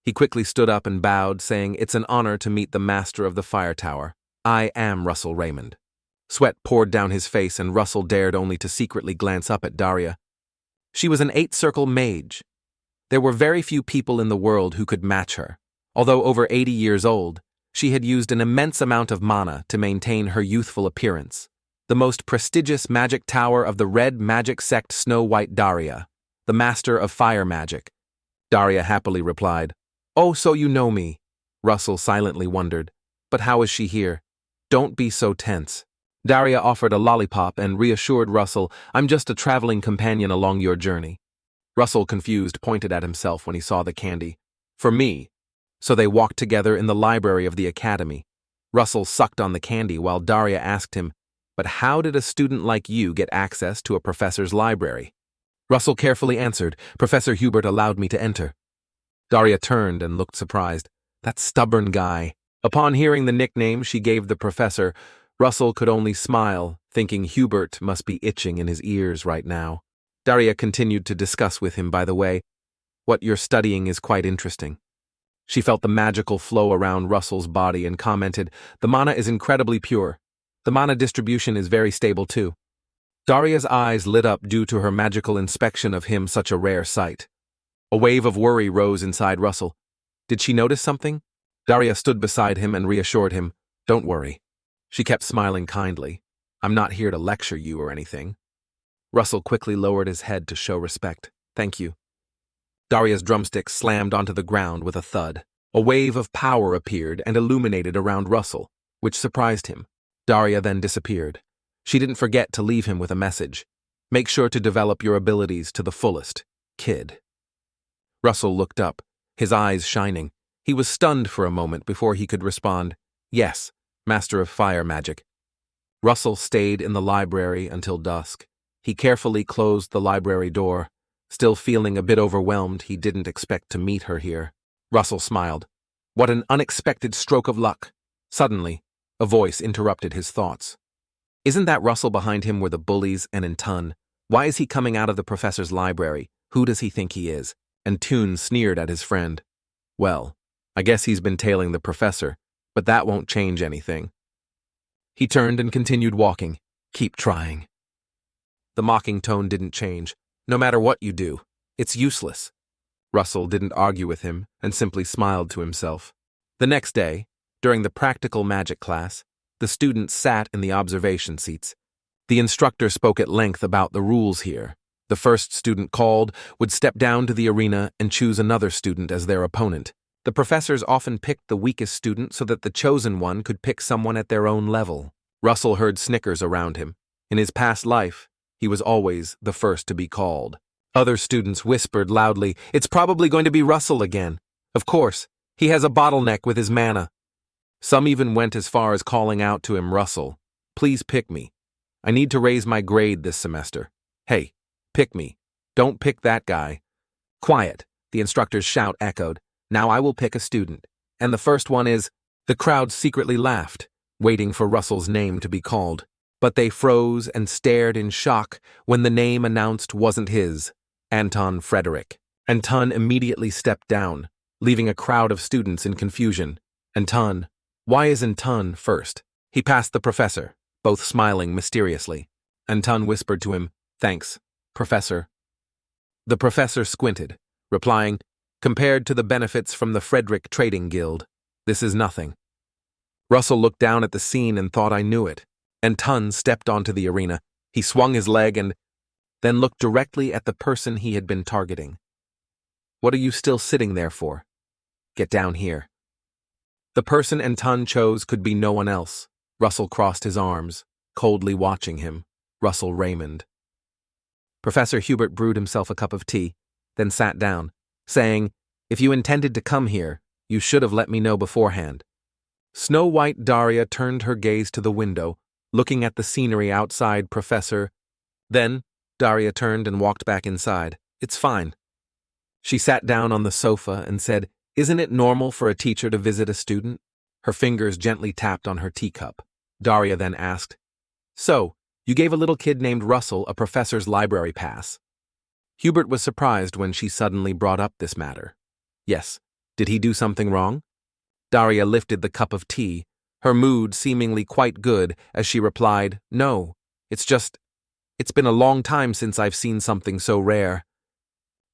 [SPEAKER 1] He quickly stood up and bowed, saying, "It's an honor to meet the master of the fire tower. I am Russell Raymond." Sweat poured down his face, and Russell dared only to secretly glance up at Daria. She was an 8-circle mage. There were very few people in the world who could match her. Although over 80 years old, she had used an immense amount of mana to maintain her youthful appearance. The most prestigious magic tower of the Red Magic Sect, Snow White Daria, the master of fire magic. Daria happily replied, "Oh, so you know me." Russell silently wondered, "But how is she here?" "Don't be so tense." Daria offered a lollipop and reassured Russell, "I'm just a traveling companion along your journey." Russell, confused, pointed at himself when he saw the candy. "For me." So they walked together in the library of the academy. Russell sucked on the candy while Daria asked him, "But how did a student like you get access to a professor's library?" Russell carefully answered, "Professor Hubert allowed me to enter." Daria turned and looked surprised. "That stubborn guy." Upon hearing the nickname she gave the professor, Russell could only smile, thinking Hubert must be itching in his ears right now. Daria continued to discuss with him, "By the way, what you're studying is quite interesting." She felt the magical flow around Russell's body and commented, "The mana is incredibly pure. The mana distribution is very stable too." Daria's eyes lit up due to her magical inspection of him, such a rare sight. A wave of worry rose inside Russell. Did she notice something? Daria stood beside him and reassured him, "Don't worry." She kept smiling kindly. "I'm not here to lecture you or anything." Russell quickly lowered his head to show respect. "Thank you." Daria's drumstick slammed onto the ground with a thud. A wave of power appeared and illuminated around Russell, which surprised him. Daria then disappeared. She didn't forget to leave him with a message. "Make sure to develop your abilities to the fullest, kid." Russell looked up, his eyes shining. He was stunned for a moment before he could respond, "Yes, Master of Fire Magic." Russell stayed in the library until dusk. He carefully closed the library door. Still feeling a bit overwhelmed, he didn't expect to meet her here. Russell smiled. What an unexpected stroke of luck. Suddenly, a voice interrupted his thoughts. Isn't that Russell behind him were the bullies and Entun? Why is he coming out of the professor's library? Who does he think he is? And Toon sneered at his friend. Well, I guess he's been tailing the professor, but that won't change anything. He turned and continued walking. Keep trying. The mocking tone didn't change. No matter what you do, it's useless. Russell didn't argue with him and simply smiled to himself. The next day, during the practical magic class, the students sat in the observation seats. The instructor spoke at length about the rules here. The first student called would step down to the arena and choose another student as their opponent. The professors often picked the weakest student so that the chosen one could pick someone at their own level. Russell heard snickers around him. In his past life, he was always the first to be called. Other students whispered loudly, "It's probably going to be Russell again. Of course, he has a bottleneck with his mana." Some even went as far as calling out to him, "Russell, please pick me. I need to raise my grade this semester. Hey, pick me. Don't pick that guy." "Quiet," the instructor's shout echoed. "Now I will pick a student. And the first one is—" The crowd secretly laughed, waiting for Russell's name to be called. But they froze and stared in shock when the name announced wasn't his. Anton Frederick. Anton immediately stepped down, leaving a crowd of students in confusion. Anton. Why is Anton first? He passed the professor, both smiling mysteriously. Anton whispered to him, "Thanks, Professor." The professor squinted, replying, "Compared to the benefits from the Frederick Trading Guild, this is nothing." Russell looked down at the scene and thought I knew it. Anton stepped onto the arena. He swung his leg and then looked directly at the person he had been targeting. "What are you still sitting there for? Get down here." The person Anton chose could be no one else. Russell crossed his arms, coldly watching him. Russell Raymond. Professor Hubert brewed himself a cup of tea, then sat down, saying, "If you intended to come here, you should have let me know beforehand." Snow-white Daria turned her gaze to the window, looking at the scenery outside Professor. Then, Daria turned and walked back inside. "It's fine." She sat down on the sofa and said, "Isn't it normal for a teacher to visit a student?" Her fingers gently tapped on her teacup. Daria then asked, "So, you gave a little kid named Russell a professor's library pass?" Hubert was surprised when she suddenly brought up this matter. "Yes. Did he do something wrong?" Daria lifted the cup of tea, her mood seemingly quite good as she replied, "No, it's been a long time since I've seen something so rare."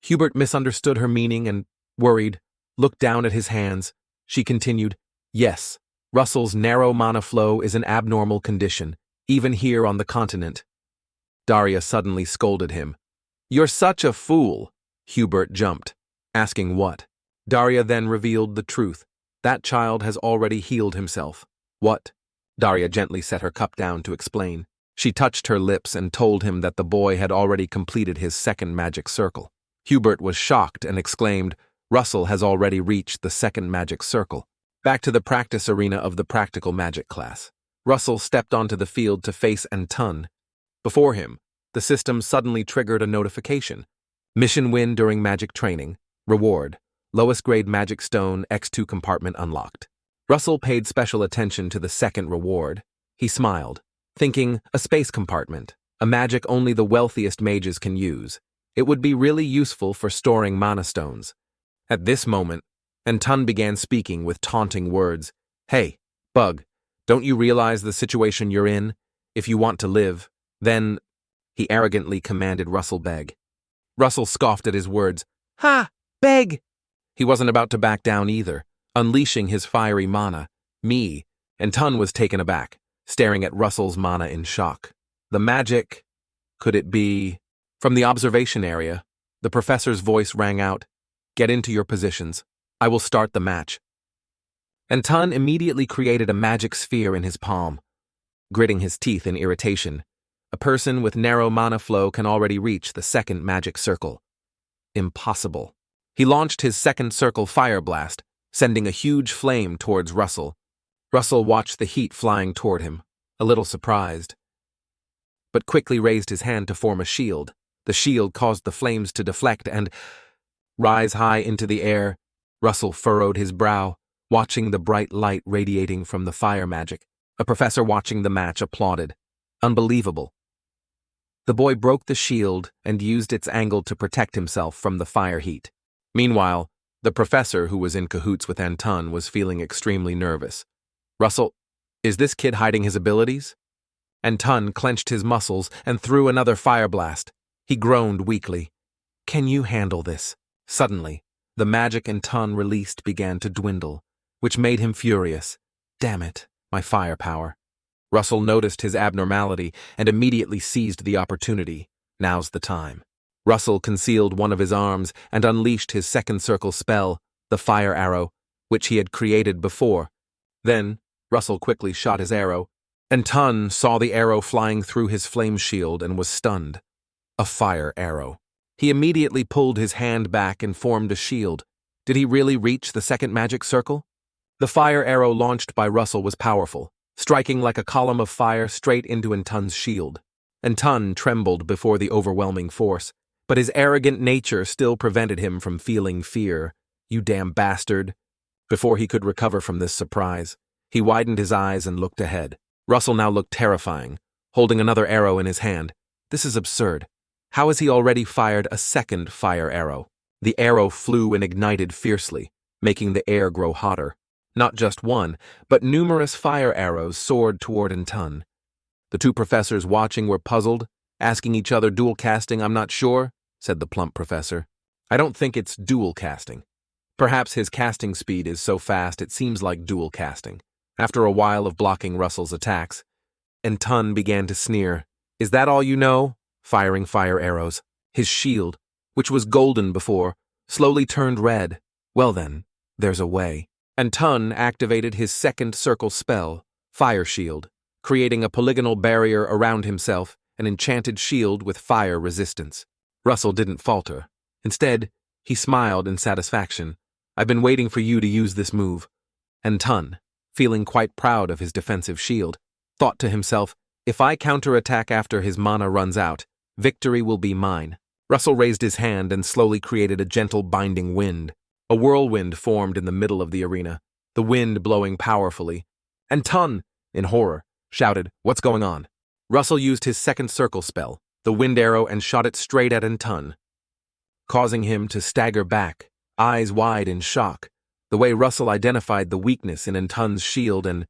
[SPEAKER 1] Hubert misunderstood her meaning and, worried, looked down at his hands. She continued, "Yes, Russell's narrow mana flow is an abnormal condition, even here on the continent." Daria suddenly scolded him. "You're such a fool!" Hubert jumped, asking what. Daria then revealed the truth. That child has already healed himself. "What?" Daria gently set her cup down to explain. She touched her lips and told him that the boy had already completed his second magic circle. Hubert was shocked and exclaimed, "Russell has already reached the second magic circle." Back to the practice arena of the practical magic class. Russell stepped onto the field to face Anton. Before him, the system suddenly triggered a notification. Mission win during magic training. Reward. Lowest grade magic stone X2 compartment unlocked. Russell paid special attention to the second reward. He smiled, thinking, a space compartment, a magic only the wealthiest mages can use. It would be really useful for storing mana stones. At this moment, Anton began speaking with taunting words. "Hey, Bug, don't you realize the situation you're in? If you want to live, then—" He arrogantly commanded Russell beg. Russell scoffed at his words. "Ha! Beg!" He wasn't about to back down either, unleashing his fiery mana. "Me." Anton was taken aback, staring at Russell's mana in shock. The magic... Could it be... From the observation area, the professor's voice rang out, "Get into your positions. I will start the match." Anton immediately created a magic sphere in his palm, gritting his teeth in irritation. A person with narrow mana flow can already reach the second magic circle. Impossible. He launched his second circle fire blast, sending a huge flame towards Russell. Russell watched the heat flying toward him. a little surprised, but quickly raised his hand to form a shield. The shield caused the flames to deflect and rise high into the air. Russell furrowed his brow, watching the bright light radiating from the fire magic. A professor watching the match applauded. Unbelievable. The boy broke the shield and used its angle to protect himself from the fire heat. Meanwhile, the professor, who was in cahoots with Anton, was feeling extremely nervous. Russell, is this kid hiding his abilities? Anton clenched his muscles and threw another fire blast. He groaned weakly. Can you handle this? Suddenly, the magic Anton released began to dwindle, which made him furious. Damn it, my firepower. Russell noticed his abnormality and immediately seized the opportunity. Now's the time. Russell concealed one of his arms and unleashed his second circle spell, the fire arrow, which he had created before. Then, Russell quickly shot his arrow. Anton saw the arrow flying through his flame shield and was stunned. A fire arrow. He immediately pulled his hand back and formed a shield. Did he really reach the second magic circle? The fire arrow launched by Russell was powerful, striking like a column of fire straight into Anton's shield. Anton trembled before the overwhelming force, but his arrogant nature still prevented him from feeling fear. You damn bastard. Before he could recover from this surprise, he widened his eyes and looked ahead. Russell now looked terrifying, holding another arrow in his hand. This is absurd. How has he already fired a second fire arrow? The arrow flew and ignited fiercely, making the air grow hotter. Not just one, but numerous fire arrows soared toward Anton. The two professors watching were puzzled, asking each other, dual casting, I'm not sure, said the plump professor. I don't think it's dual casting. Perhaps his casting speed is so fast it seems like dual casting. After a while of blocking Russell's attacks, Anton began to sneer. Is that all you know? Firing fire arrows. His shield, which was golden before, slowly turned red. Well then, there's a way. Anton activated his second circle spell, Fire Shield, creating a polygonal barrier around himself, an enchanted shield with fire resistance. Russell didn't falter. Instead, he smiled in satisfaction. I've been waiting for you to use this move. Anton, feeling quite proud of his defensive shield, thought to himself, if I counterattack after his mana runs out, victory will be mine. Russell raised his hand and slowly created a gentle binding wind. A whirlwind formed in the middle of the arena, the wind blowing powerfully. Anton, in horror, shouted, what's going on? Russell used his second circle spell, the wind arrow, and shot it straight at Anton, causing him to stagger back, eyes wide in shock. The way Russell identified the weakness in Anton's shield and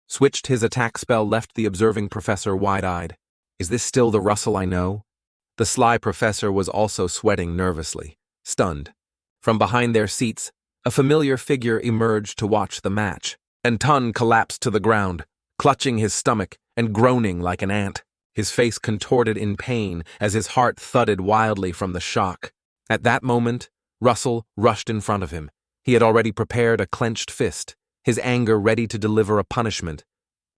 [SPEAKER 1] switched his attack spell left the observing professor wide-eyed. Is this still the Russell I know? The sly professor was also sweating nervously, stunned. From behind their seats, a familiar figure emerged to watch the match. Anton collapsed to the ground, clutching his stomach and groaning like an ant. His face contorted in pain as his heart thudded wildly from the shock. At that moment, Russell rushed in front of him. He had already prepared a clenched fist, his anger ready to deliver a punishment.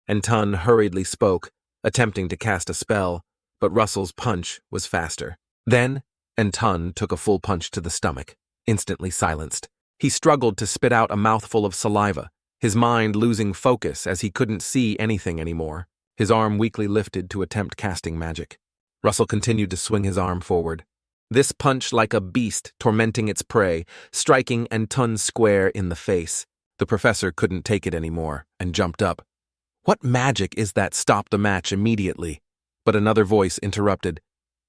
[SPEAKER 1] Anton hurriedly spoke, attempting to cast a spell, but Russell's punch was faster. Then, Anton took a full punch to the stomach, instantly silenced. He struggled to spit out a mouthful of saliva, his mind losing focus as he couldn't see anything anymore. His arm weakly lifted to attempt casting magic. Russell continued to swing his arm forward. This punch like a beast tormenting its prey, striking Anton square in the face. The professor couldn't take it anymore and jumped up. What magic is that? Stopped the match immediately. But another voice interrupted.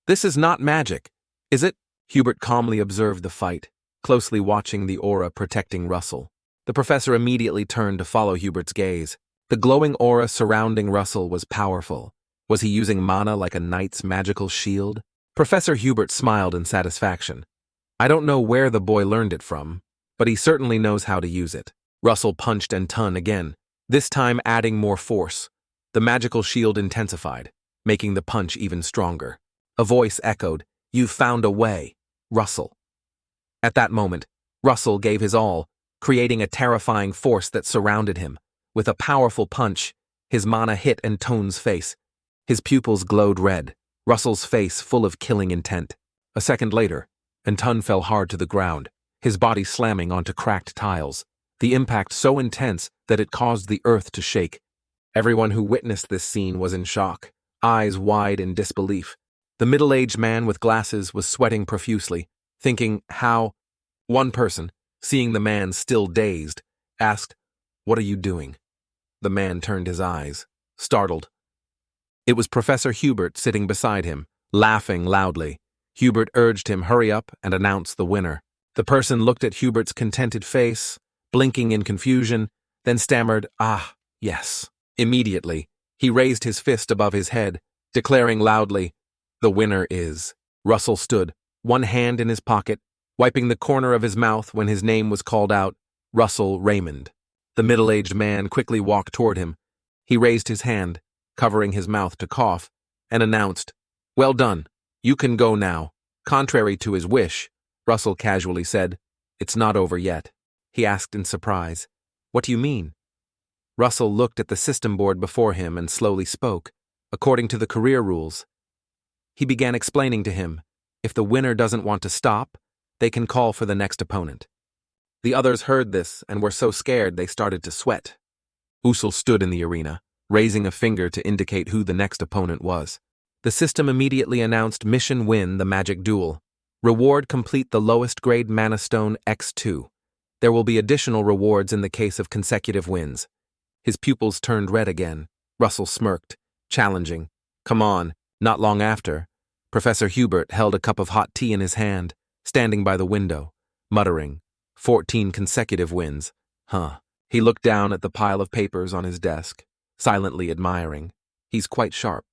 [SPEAKER 1] This is not magic, is it? Hubert calmly observed the fight, closely watching the aura protecting Russell. The professor immediately turned to follow Hubert's gaze. The glowing aura surrounding Russell was powerful. Was he using mana like a knight's magical shield? Professor Hubert smiled in satisfaction. I don't know where the boy learned it from, but he certainly knows how to use it. Russell punched Anton again, this time adding more force. The magical shield intensified, making the punch even stronger. A voice echoed, You've found a way, Russell. At that moment, Russell gave his all, creating a terrifying force that surrounded him. With a powerful punch, his mana hit Anton's face. His pupils glowed red, Russell's face full of killing intent. A second later, Anton fell hard to the ground, his body slamming onto cracked tiles. The impact so intense that it caused the earth to shake. Everyone who witnessed this scene was in shock, eyes wide in disbelief. The middle-aged man with glasses was sweating profusely, thinking how. One person, seeing the man still dazed, asked, "What are you doing?" The man turned his eyes, startled. It was Professor Hubert sitting beside him, laughing loudly. Hubert urged him hurry up and announce the winner. The person looked at Hubert's contented face, blinking in confusion, then stammered, "Ah, yes." Immediately, he raised his fist above his head, declaring loudly, "The winner is." Russell stood, one hand in his pocket, wiping the corner of his mouth when his name was called out, Russell Raymond. The middle-aged man quickly walked toward him. He raised his hand, covering his mouth to cough, and announced, "Well done. You can go now." Contrary to his wish, Russell casually said, "It's not over yet." He asked in surprise, "What do you mean?" Russell looked at the system board before him and slowly spoke, according to the career rules. He began explaining to him, if the winner doesn't want to stop, they can call for the next opponent. The others heard this and were so scared they started to sweat. Usul stood in the arena, raising a finger to indicate who the next opponent was. The system immediately announced mission win the magic duel. Reward complete the lowest grade mana stone X2. There will be additional rewards in the case of consecutive wins. His pupils turned red again. Russell smirked, challenging. Come on. Not long after, Professor Hubert held a cup of hot tea in his hand, standing by the window, muttering, 14 consecutive wins. Huh. He looked down at the pile of papers on his desk, silently admiring. He's quite sharp.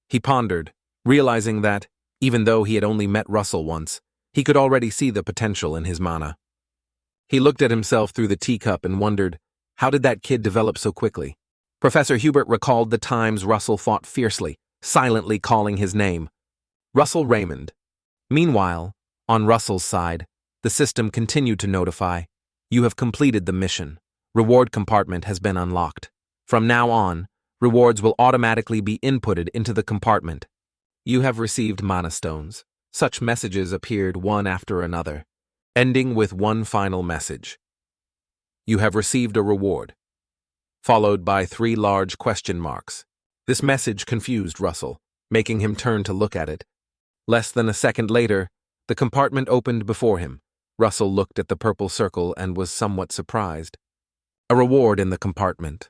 [SPEAKER 1] He pondered, realizing that, even though he had only met Russell once, he could already see the potential in his mana. He looked at himself through the teacup and wondered, how did that kid develop so quickly? Professor Hubert recalled the times Russell fought fiercely, silently calling his name. Russell Raymond. Meanwhile, on Russell's side, the system continued to notify, you have completed the mission. Reward compartment has been unlocked. From now on, rewards will automatically be inputted into the compartment. You have received mana stones. Such messages appeared one after another, ending with one final message. You have received a reward, followed by 3 large question marks. This message confused Russell, making him turn to look at it. Less than a second later, the compartment opened before him. Russell looked at the purple circle and was somewhat surprised. A reward in the compartment.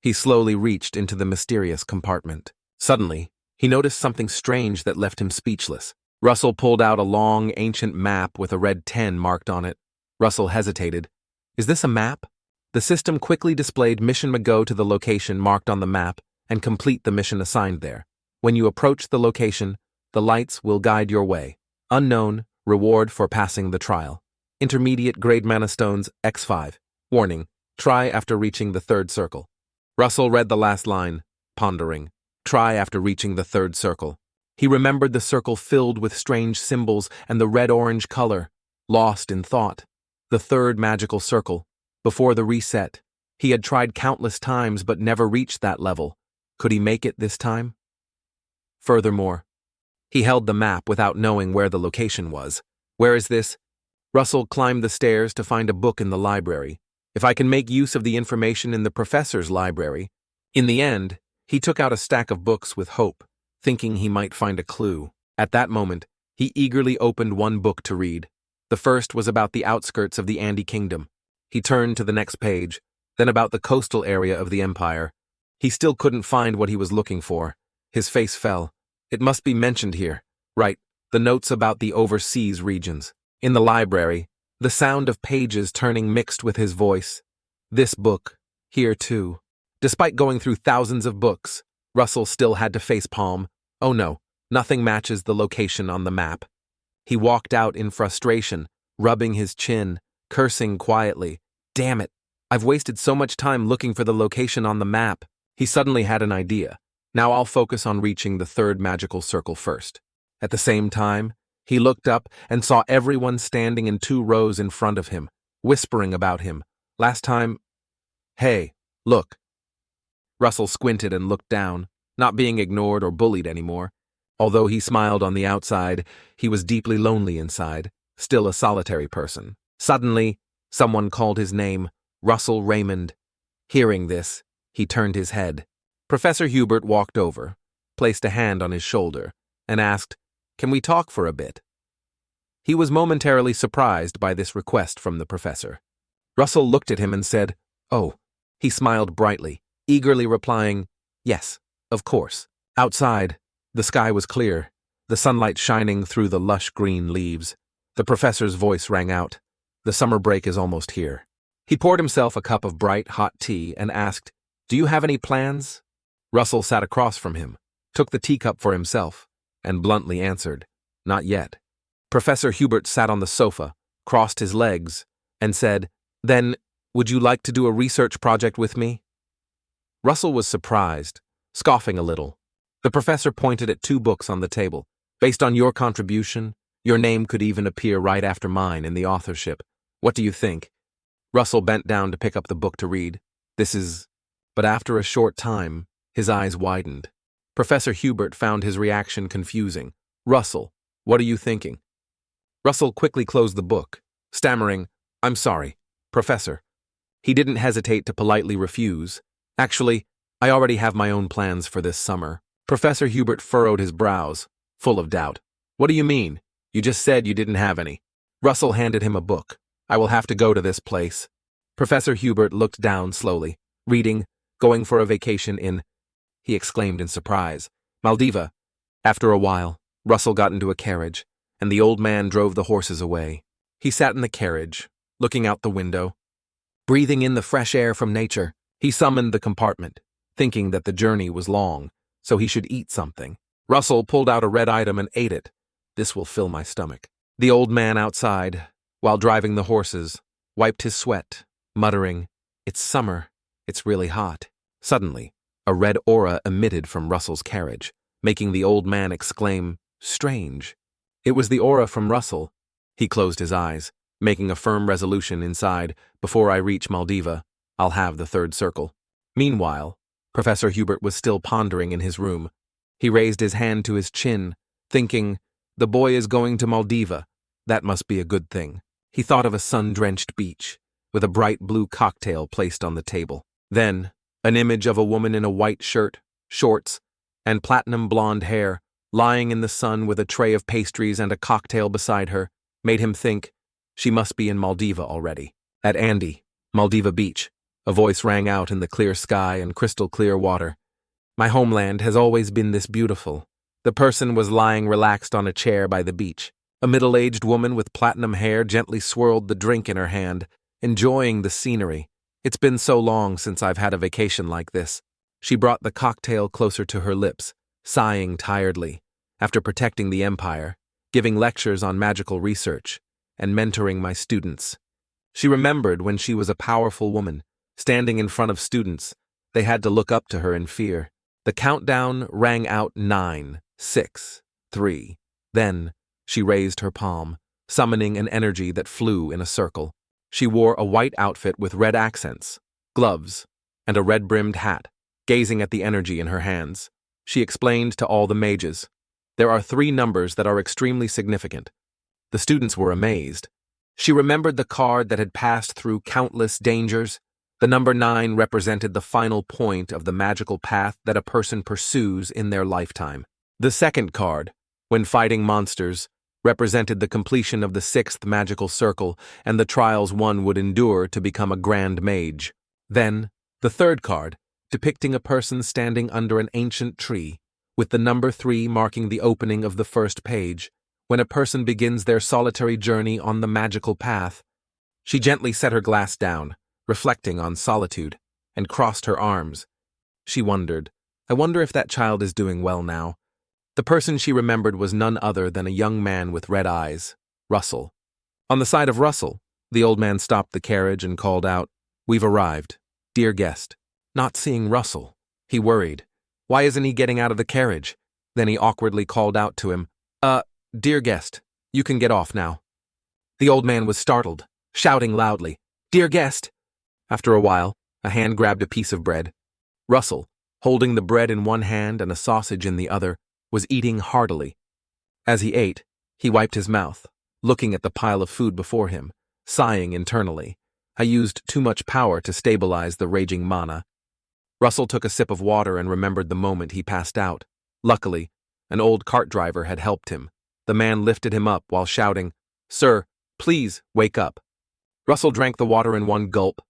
[SPEAKER 1] He slowly reached into the mysterious compartment. Suddenly, he noticed something strange that left him speechless. Russell pulled out a long, ancient map with a red 10 marked on it. Russell hesitated. Is this a map? The system quickly displayed mission go to the location marked on the map and complete the mission assigned there. When you approach the location, the lights will guide your way. Unknown, reward for passing the trial. Intermediate grade mana stones X5. Warning, try after reaching the 3rd circle. Russell read the last line, pondering. Try after reaching the 3rd circle. He remembered the circle filled with strange symbols and the red-orange color, lost in thought. The 3rd magical circle. Before the reset, he had tried countless times but never reached that level. Could he make it this time? Furthermore, he held the map without knowing where the location was. Where is this? Russell climbed the stairs to find a book in the library. If I can make use of the information in the professor's library. In the end, he took out a stack of books with hope, thinking he might find a clue. At that moment, he eagerly opened one book to read. The first was about the outskirts of the Andy Kingdom. He turned to the next page, then about the coastal area of the empire. He still couldn't find what he was looking for. His face fell. It must be mentioned here. Right, the notes about the overseas regions. In the library, the sound of pages turning mixed with his voice. This book, here too. Despite going through thousands of books, Russell still had to facepalm. Oh no, nothing matches the location on the map. He walked out in frustration, rubbing his chin, cursing quietly. Damn it, I've wasted so much time looking for the location on the map. He suddenly had an idea. Now I'll focus on reaching the 3rd magical circle first. At the same time, he looked up and saw everyone standing in 2 rows in front of him, whispering about him. Last time, hey, look. Russell squinted and looked down, not being ignored or bullied anymore. Although he smiled on the outside, he was deeply lonely inside, still a solitary person. Suddenly, someone called his name, Russell Raymond. Hearing this, he turned his head. Professor Hubert walked over, placed a hand on his shoulder, and asked, "Can we talk for a bit?" He was momentarily surprised by this request from the professor. Russell looked at him and said, "Oh." He smiled brightly, eagerly replying, "Yes, of course." Outside, the sky was clear, the sunlight shining through the lush green leaves. The professor's voice rang out, "The summer break is almost here." He poured himself a cup of bright, hot tea and asked, "Do you have any plans?" Russell sat across from him, took the teacup for himself, and bluntly answered, "Not yet." Professor Hubert sat on the sofa, crossed his legs, and said, "Then, would you like to do a research project with me?" Russell was surprised, scoffing a little. The professor pointed at 2 books on the table. "Based on your contribution, your name could even appear right after mine in the authorship. What do you think?" Russell bent down to pick up the book to read. But after a short time, his eyes widened. Professor Hubert found his reaction confusing. "Russell, what are you thinking?" Russell quickly closed the book, stammering, "I'm sorry, Professor." He didn't hesitate to politely refuse. "Actually, I already have my own plans for this summer." Professor Hubert furrowed his brows, full of doubt. "What do you mean? You just said you didn't have any." Russell handed him a book. "I will have to go to this place." Professor Hubert looked down slowly, reading, "Going for a vacation in," he exclaimed in surprise, "Maldiva." After a while, Russell got into a carriage, and the old man drove the horses away. He sat in the carriage, looking out the window. Breathing in the fresh air from nature, he summoned the compartment, thinking that the journey was long, so he should eat something. Russell pulled out a red item and ate it. "This will fill my stomach." The old man outside, while driving the horses, wiped his sweat, muttering, "It's summer. It's really hot." Suddenly, a red aura emitted from Russell's carriage, making the old man exclaim, "Strange." It was the aura from Russell. He closed his eyes, making a firm resolution inside, "Before I reach Maldiva, I'll have the 3rd circle." Meanwhile, Professor Hubert was still pondering in his room. He raised his hand to his chin, thinking, "The boy is going to Maldiva. That must be a good thing." He thought of a sun-drenched beach, with a bright blue cocktail placed on the table. Then, an image of a woman in a white shirt, shorts, and platinum blonde hair, lying in the sun with a tray of pastries and a cocktail beside her, made him think, she must be in Maldiva already. At Andy, Maldiva Beach, a voice rang out in the clear sky and crystal-clear water. "My homeland has always been this beautiful." The person was lying relaxed on a chair by the beach. A middle-aged woman with platinum hair gently swirled the drink in her hand, enjoying the scenery. "It's been so long since I've had a vacation like this." She brought the cocktail closer to her lips, sighing tiredly, after protecting the empire, giving lectures on magical research, and mentoring my students. She remembered when she was a powerful woman, standing in front of students. They had to look up to her in fear. The countdown rang out 9, 6, 3. Then, she raised her palm, summoning an energy that flew in a circle. She wore a white outfit with red accents, gloves, and a red-brimmed hat. Gazing at the energy in her hands, she explained to all the mages, "There are 3 numbers that are extremely significant." The students were amazed. She remembered the card that had passed through countless dangers. The number 9 represented the final point of the magical path that a person pursues in their lifetime. The second card, when fighting monsters, represented the completion of the 6th magical circle and the trials one would endure to become a grand mage. Then, the third card, depicting a person standing under an ancient tree, with the number 3 marking the opening of the first page, when a person begins their solitary journey on the magical path. She gently set her glass down, reflecting on solitude, and crossed her arms. She wondered, "I wonder if that child is doing well now." The person she remembered was none other than a young man with red eyes, Russell. On the side of Russell, the old man stopped the carriage and called out, "We've arrived. Dear guest." Not seeing Russell, he worried. Why isn't he getting out of the carriage? Then he awkwardly called out to him, Dear guest, you can get off now." The old man was startled, shouting loudly, "Dear guest!" After a while, a hand grabbed a piece of bread. Russell, holding the bread in one hand and a sausage in the other, was eating heartily. As he ate, he wiped his mouth, looking at the pile of food before him, sighing internally. "I used too much power to stabilize the raging mana." Russell took a sip of water and remembered the moment he passed out. Luckily, an old cart driver had helped him. The man lifted him up while shouting, "Sir, please, wake up." Russell drank the water in one gulp,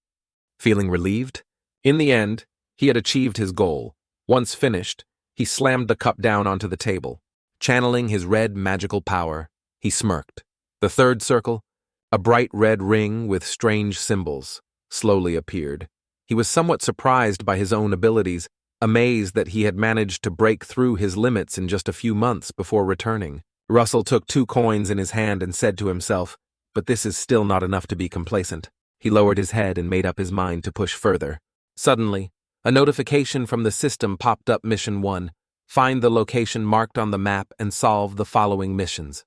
[SPEAKER 1] feeling relieved. In the end, he had achieved his goal. Once finished, he slammed the cup down onto the table. Channeling his red magical power, he smirked. The third circle, a bright red ring with strange symbols, slowly appeared. He was somewhat surprised by his own abilities, amazed that he had managed to break through his limits in just a few months before returning. Russell took 2 coins in his hand and said to himself, "But this is still not enough to be complacent." He lowered his head and made up his mind to push further. Suddenly, a notification from the system popped up. Mission 1. Find the location marked on the map and solve the following missions.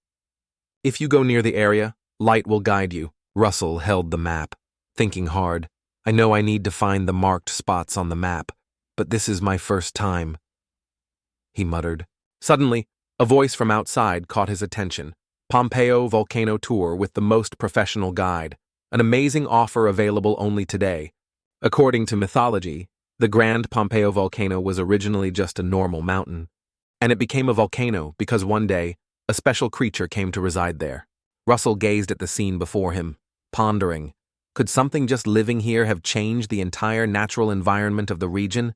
[SPEAKER 1] If you go near the area, light will guide you. Russell held the map, thinking hard. I know I need to find the marked spots on the map, but this is my first time, he muttered. Suddenly, a voice from outside caught his attention. Pompeo Volcano Tour with the most professional guide. An amazing offer available only today. According to mythology, the Grand Pompeo volcano was originally just a normal mountain, and it became a volcano because one day, a special creature came to reside there. Russell gazed at the scene before him, pondering, could something just living here have changed the entire natural environment of the region?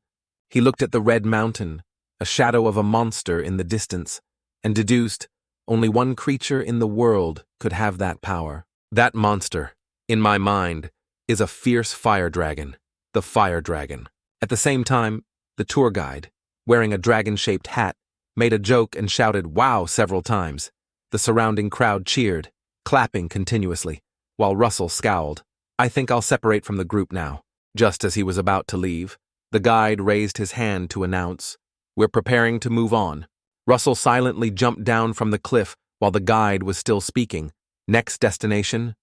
[SPEAKER 1] He looked at the red mountain, a shadow of a monster in the distance, and deduced only one creature in the world could have that power. That monster, in my mind, is a fierce fire dragon, the fire dragon. At the same time, the tour guide, wearing a dragon-shaped hat, made a joke and shouted "Wow" several times. The surrounding crowd cheered, clapping continuously, while Russell scowled. I think I'll separate from the group now. Just as he was about to leave, the guide raised his hand to announce, "We're preparing to move on." Russell silently jumped down from the cliff while the guide was still speaking. Next destination?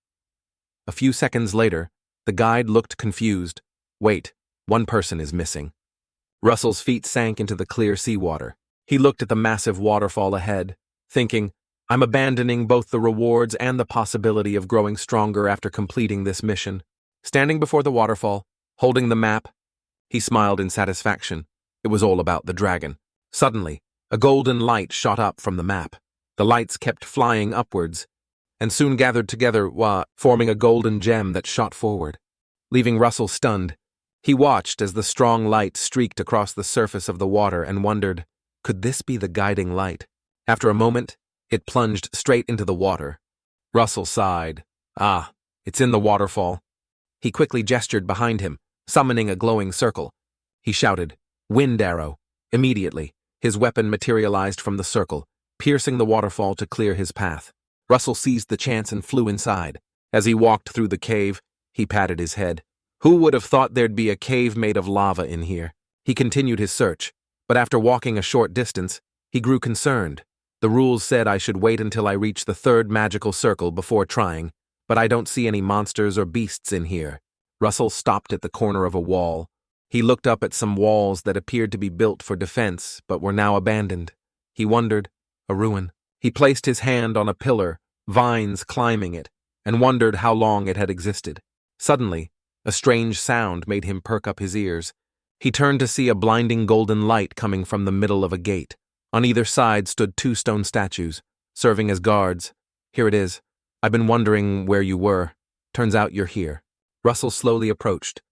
[SPEAKER 1] A few seconds later, the guide looked confused. Wait, one person is missing. Russell's feet sank into the clear seawater. He looked at the massive waterfall ahead, thinking, I'm abandoning both the rewards and the possibility of growing stronger after completing this mission. Standing before the waterfall, holding the map, he smiled in satisfaction. It was all about the dragon. Suddenly, a golden light shot up from the map. The lights kept flying upwards, and soon gathered together, forming a golden gem that shot forward. Leaving Russell stunned, he watched as the strong light streaked across the surface of the water and wondered, could this be the guiding light? After a moment, it plunged straight into the water. Russell sighed. Ah, it's in the waterfall. He quickly gestured behind him, summoning a glowing circle. He shouted, "Wind arrow!" Immediately, his weapon materialized from the circle, piercing the waterfall to clear his path. Russell seized the chance and flew inside. As he walked through the cave, he patted his head. Who would have thought there'd be a cave made of lava in here? He continued his search, but after walking a short distance, he grew concerned. The rules said I should wait until I reach the third magical circle before trying, but I don't see any monsters or beasts in here. Russell stopped at the corner of a wall. He looked up at some walls that appeared to be built for defense, but were now abandoned. He wondered, a ruin. He placed his hand on a pillar, vines climbing it, and wondered how long it had existed. Suddenly, a strange sound made him perk up his ears. He turned to see a blinding golden light coming from the middle of a gate. On either side stood 2 stone statues, serving as guards. Here it is. I've been wondering where you were. Turns out you're here. Russell slowly approached.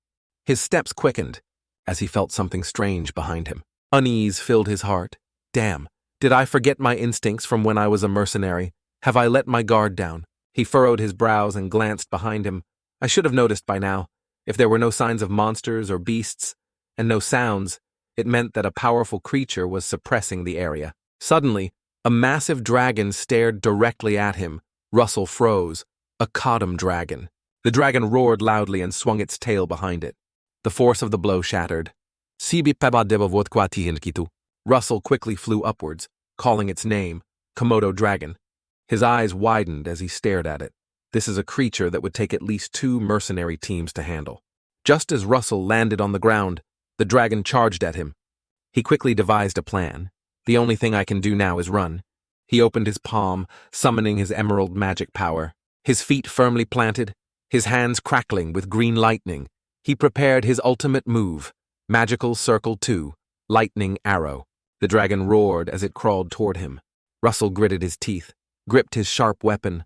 [SPEAKER 1] His steps quickened as he felt something strange behind him. Unease filled his heart. Damn, did I forget my instincts from when I was a mercenary? Have I let my guard down? He furrowed his brows and glanced behind him. I should have noticed by now. If there were no signs of monsters or beasts, and no sounds, it meant that a powerful creature was suppressing the area. Suddenly, a massive dragon stared directly at him. Russell froze. A Kadam dragon. The dragon roared loudly and swung its tail behind it. The force of the blow shattered. Russell quickly flew upwards, calling its name, Komodo dragon. His eyes widened as he stared at it. This is a creature that would take at least 2 mercenary teams to handle. Just as Russell landed on the ground, the dragon charged at him. He quickly devised a plan. The only thing I can do now is run. He opened his palm, summoning his emerald magic power. His feet firmly planted, his hands crackling with green lightning, he prepared his ultimate move, Magical Circle 2, Lightning Arrow. The dragon roared as it crawled toward him. Russell gritted his teeth, gripped his sharp weapon,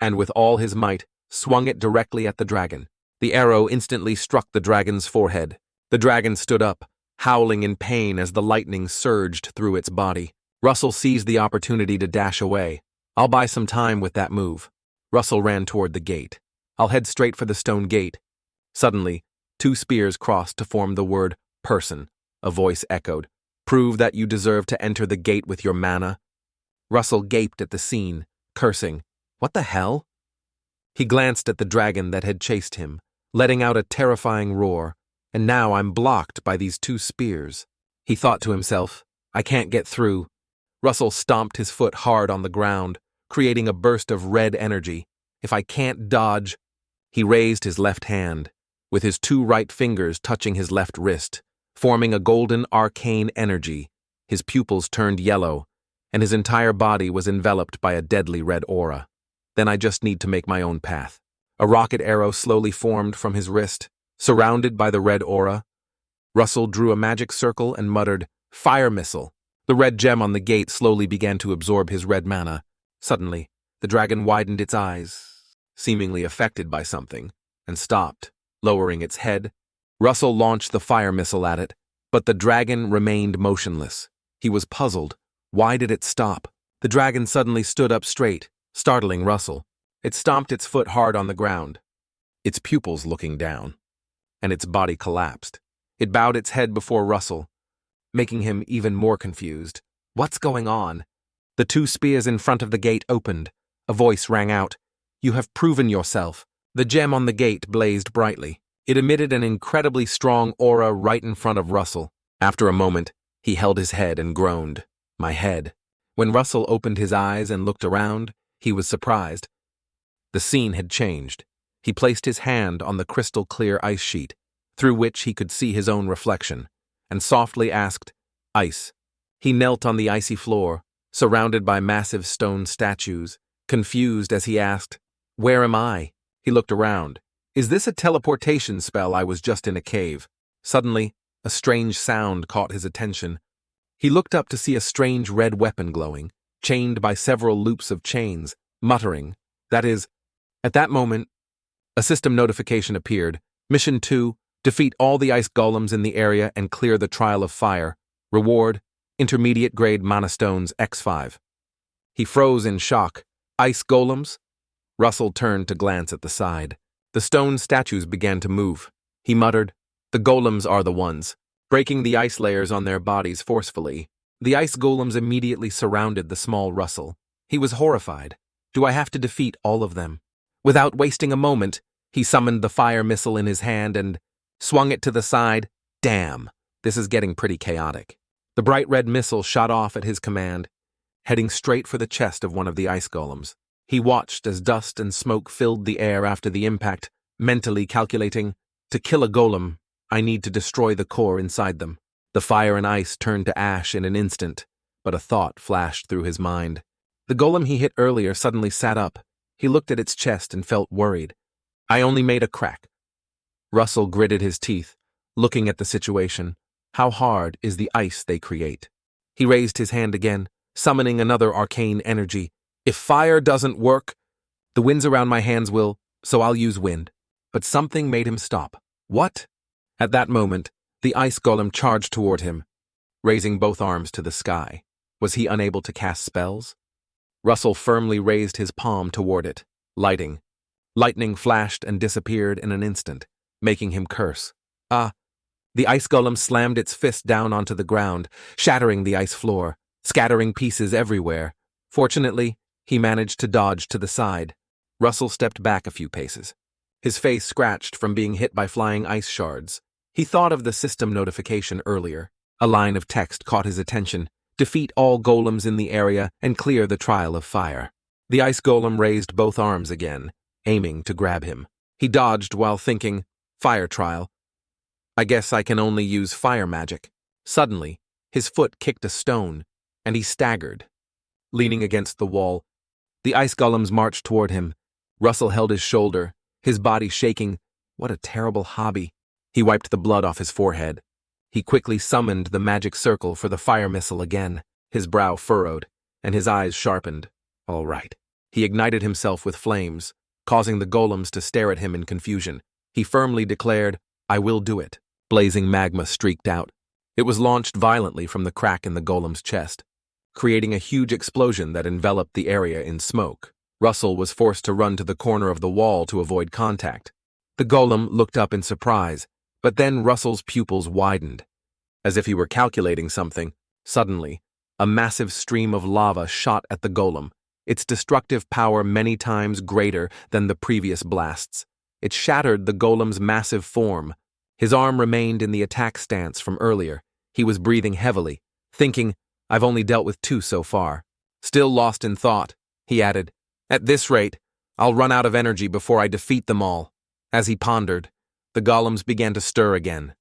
[SPEAKER 1] and with all his might, swung it directly at the dragon. The arrow instantly struck the dragon's forehead. The dragon stood up, howling in pain as the lightning surged through its body. Russell seized the opportunity to dash away. I'll buy some time with that move. Russell ran toward the gate. I'll head straight for the stone gate. Suddenly, two spears crossed to form the word person. A voice echoed. Prove that you deserve to enter the gate with your mana. Russell gaped at the scene, cursing. What the hell? He glanced at the dragon that had chased him, letting out a terrifying roar, and now I'm blocked by these two spears. He thought to himself, I can't get through. Russell stomped his foot hard on the ground, creating a burst of red energy. If I can't dodge... He raised his left hand, with his two right fingers touching his left wrist, forming a golden arcane energy. His pupils turned yellow, and his entire body was enveloped by a deadly red aura. Then I just need to make my own path. A rocket arrow slowly formed from his wrist, surrounded by the red aura. Russell drew a magic circle and muttered, Fire missile. The red gem on the gate slowly began to absorb his red mana. Suddenly, the dragon widened its eyes, seemingly affected by something, and stopped, lowering its head. Russell launched the fire missile at it, but the dragon remained motionless. He was puzzled. Why did it stop? The dragon suddenly stood up straight, startling Russell. It stomped its foot hard on the ground, its pupils looking down, and its body collapsed. It bowed its head before Russell, making him even more confused. What's going on? The two spears in front of the gate opened. A voice rang out. You have proven yourself. The gem on the gate blazed brightly. It emitted an incredibly strong aura right in front of Russell. After a moment, he held his head and groaned. My head. When Russell opened his eyes and looked around, he was surprised. The scene had changed. He placed his hand on the crystal-clear ice sheet, through which he could see his own reflection, and softly asked, Ice. He knelt on the icy floor, surrounded by massive stone statues, confused as he asked, Where am I? He looked around. Is this a teleportation spell? I was just in a cave. Suddenly, a strange sound caught his attention. He looked up to see a strange red weapon glowing, chained by several loops of chains, muttering. That is, at that moment, a system notification appeared. Mission 2, defeat all the ice golems in the area and clear the Trial of Fire. Reward, intermediate grade mana stones X5. He froze in shock. Ice golems? Russell turned to glance at the side. The stone statues began to move. He muttered, The golems are the ones, breaking the ice layers on their bodies forcefully. The ice golems immediately surrounded the small Russell. He was horrified. Do I have to defeat all of them? Without wasting a moment, he summoned the fire missile in his hand and swung it to the side. Damn, this is getting pretty chaotic. The bright red missile shot off at his command, heading straight for the chest of one of the ice golems. He watched as dust and smoke filled the air after the impact, mentally calculating, to kill a golem, I need to destroy the core inside them. The fire and ice turned to ash in an instant, but a thought flashed through his mind. The golem he hit earlier suddenly sat up. He looked at its chest and felt worried. I only made a crack. Russell gritted his teeth, looking at the situation. How hard is the ice they create? He raised his hand again, summoning another arcane energy. If fire doesn't work, the winds around my hands will, so I'll use wind. But something made him stop. What? At that moment, the ice golem charged toward him, raising both arms to the sky. Was he unable to cast spells? Russell firmly raised his palm toward it, lighting. Lightning flashed and disappeared in an instant, making him curse. The ice golem slammed its fist down onto the ground, shattering the ice floor, scattering pieces everywhere. Fortunately, he managed to dodge to the side. Russell stepped back a few paces, his face scratched from being hit by flying ice shards. He thought of the system notification earlier. A line of text caught his attention. Defeat all golems in the area and clear the Trial of Fire. The ice golem raised both arms again, aiming to grab him. He dodged while thinking, Fire trial. I guess I can only use fire magic. Suddenly, his foot kicked a stone, and he staggered. Leaning against the wall, the ice golems marched toward him. Russell held his shoulder, his body shaking. What a terrible hobby. He wiped the blood off his forehead. He quickly summoned the magic circle for the fire missile again. His brow furrowed, and his eyes sharpened. All right. He ignited himself with flames, causing the golems to stare at him in confusion. He firmly declared, "I will do it." Blazing magma streaked out. It was launched violently from the crack in the golem's chest, creating a huge explosion that enveloped the area in smoke. Russell was forced to run to the corner of the wall to avoid contact. The golem looked up in surprise, but then Russell's pupils widened. As if he were calculating something, suddenly, a massive stream of lava shot at the golem, its destructive power many times greater than the previous blasts. It shattered the golem's massive form. His arm remained in the attack stance from earlier. He was breathing heavily, thinking, "I've only dealt with 2 so far." Still lost in thought, he added, "At this rate, I'll run out of energy before I defeat them all." As he pondered, the golems began to stir again.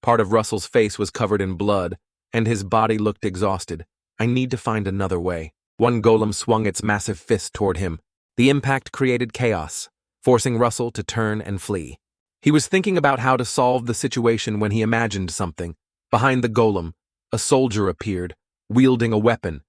[SPEAKER 1] Part of Russell's face was covered in blood, and his body looked exhausted. "I need to find another way." One golem swung its massive fist toward him. The impact created chaos, forcing Russell to turn and flee. He was thinking about how to solve the situation when he imagined something. Behind the golem, a soldier appeared, wielding a weapon.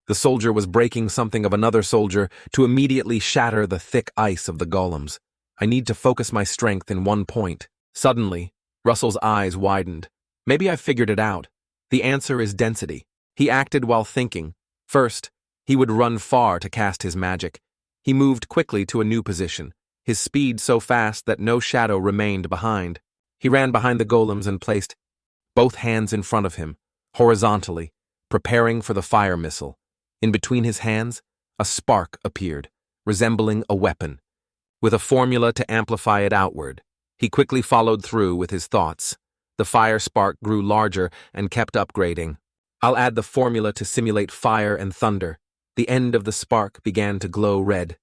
[SPEAKER 1] The soldier was breaking something of another soldier to immediately shatter the thick ice of the golems. "I need to focus my strength in one point." Suddenly, Russell's eyes widened. "Maybe I've figured it out. The answer is density." He acted while thinking. First, he would run far to cast his magic. He moved quickly to a new position, his speed so fast that no shadow remained behind. He ran behind the golems and placed both hands in front of him, horizontally, preparing for the fire missile. In between his hands, a spark appeared, resembling a weapon. With a formula to amplify it outward, he quickly followed through with his thoughts. The fire spark grew larger and kept upgrading. "I'll add the formula to simulate fire and thunder." The end of the spark began to glow red,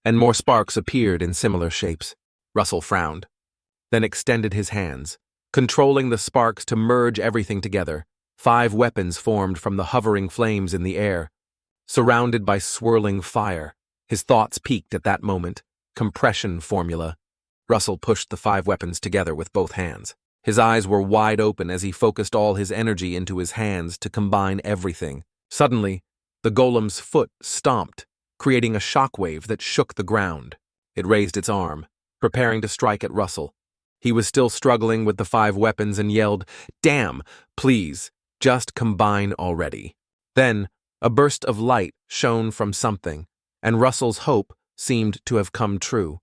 [SPEAKER 1] and more sparks appeared in similar shapes. Russell frowned, then extended his hands, controlling the sparks to merge everything together. 5 weapons formed from the hovering flames in the air, surrounded by swirling fire. His thoughts peaked at that moment. Compression formula. Russell pushed the 5 weapons together with both hands. His eyes were wide open as he focused all his energy into his hands to combine everything. Suddenly, the golem's foot stomped, creating a shockwave that shook the ground. It raised its arm, preparing to strike at Russell. He was still struggling with the 5 weapons and yelled, "Damn, please, just combine already." Then, a burst of light shone from something, and Russell's hope seemed to have come true.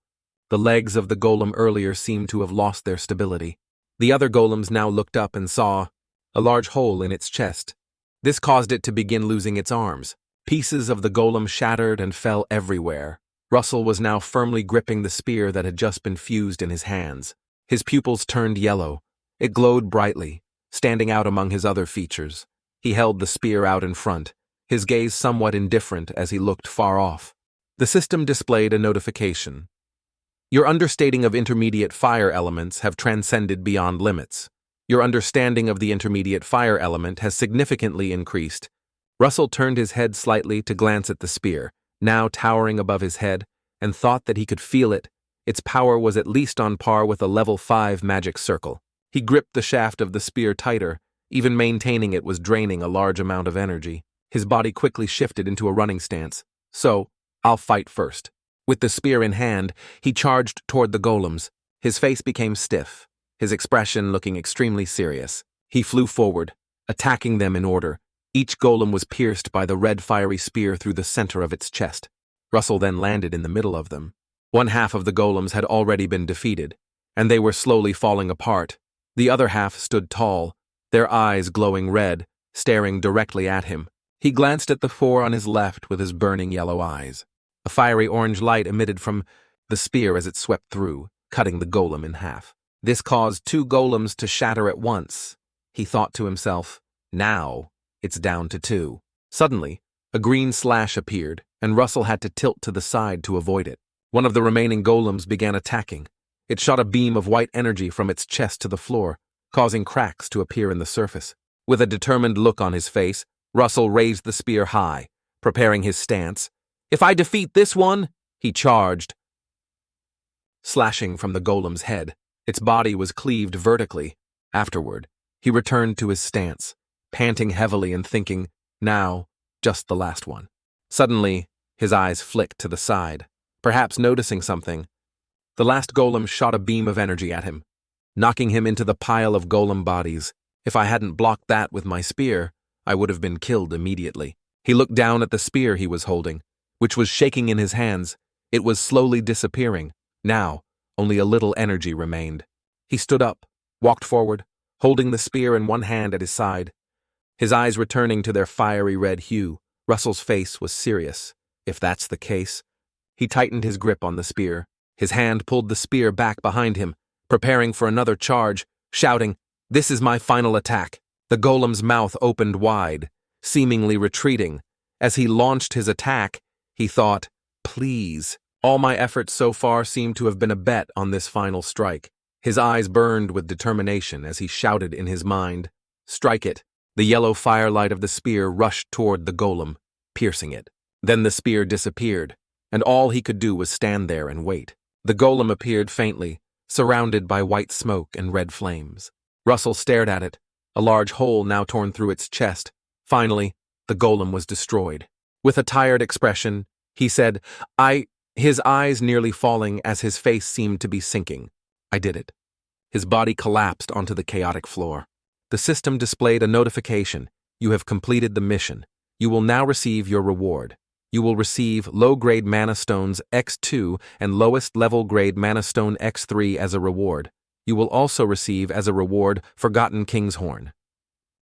[SPEAKER 1] The legs of the golem earlier seemed to have lost their stability. The other golems now looked up and saw a large hole in its chest. This caused it to begin losing its arms. Pieces of the golem shattered and fell everywhere. Russell was now firmly gripping the spear that had just been fused in his hands. His pupils turned yellow. It glowed brightly, standing out among his other features. He held the spear out in front, his gaze somewhat indifferent as he looked far off. The system displayed a notification. "Your understating of intermediate fire elements have transcended beyond limits. Your understanding of the intermediate fire element has significantly increased." Russell turned his head slightly to glance at the spear, now towering above his head, and thought that he could feel it. Its power was at least on par with a level 5 magic circle. He gripped the shaft of the spear tighter. Even maintaining it was draining a large amount of energy. His body quickly shifted into a running stance. "So, I'll fight first." With the spear in hand, he charged toward the golems. His face became stiff, his expression looking extremely serious. He flew forward, attacking them in order. Each golem was pierced by the red fiery spear through the center of its chest. Russell then landed in the middle of them. One half of the golems had already been defeated, and they were slowly falling apart. The other half stood tall, their eyes glowing red, staring directly at him. He glanced at the 4 on his left with his burning yellow eyes. A fiery orange light emitted from the spear as it swept through, cutting the golem in half. This caused 2 golems to shatter at once. He thought to himself, "Now, it's down to 2. Suddenly, a green slash appeared, and Russell had to tilt to the side to avoid it. One of the remaining golems began attacking. It shot a beam of white energy from its chest to the floor, causing cracks to appear in the surface. With a determined look on his face, Russell raised the spear high, preparing his stance. "If I defeat this one," he charged, slashing from the golem's head. Its body was cleaved vertically. Afterward, He returned to his stance, panting heavily and thinking, now, just the last one. Suddenly, his eyes flicked to the side, perhaps noticing something. The last golem shot a beam of energy at him, knocking him into the pile of golem bodies. If I hadn't blocked that with my spear, I would have been killed immediately. He looked down at the spear he was holding, which was shaking in his hands. It was slowly disappearing. Now, only a little energy remained. He stood up, walked forward, holding the spear in one hand at his side. His eyes returning to their fiery red hue, Russell's face was serious. If that's the case, he tightened his grip on the spear. His hand pulled the spear back behind him, preparing for another charge, shouting, "This is my final attack." The golem's mouth opened wide, seemingly retreating. As he launched his attack, he thought, please. All my efforts so far seemed to have been a bet on this final strike. His eyes burned with determination as he shouted in his mind, "Strike it." The yellow firelight of the spear rushed toward the golem, piercing it. Then the spear disappeared, and all he could do was stand there and wait. The golem appeared faintly, surrounded by white smoke and red flames. Russell stared at it, a large hole now torn through its chest. Finally, the golem was destroyed. With a tired expression, he said, his eyes nearly falling as his face seemed to be sinking. "I did it." His body collapsed onto the chaotic floor. The system displayed a notification. "You have completed the mission. You will now receive your reward. You will receive low-grade mana stones X2 and lowest level grade mana stone X3 as a reward. You will also receive as a reward Forgotten King's Horn."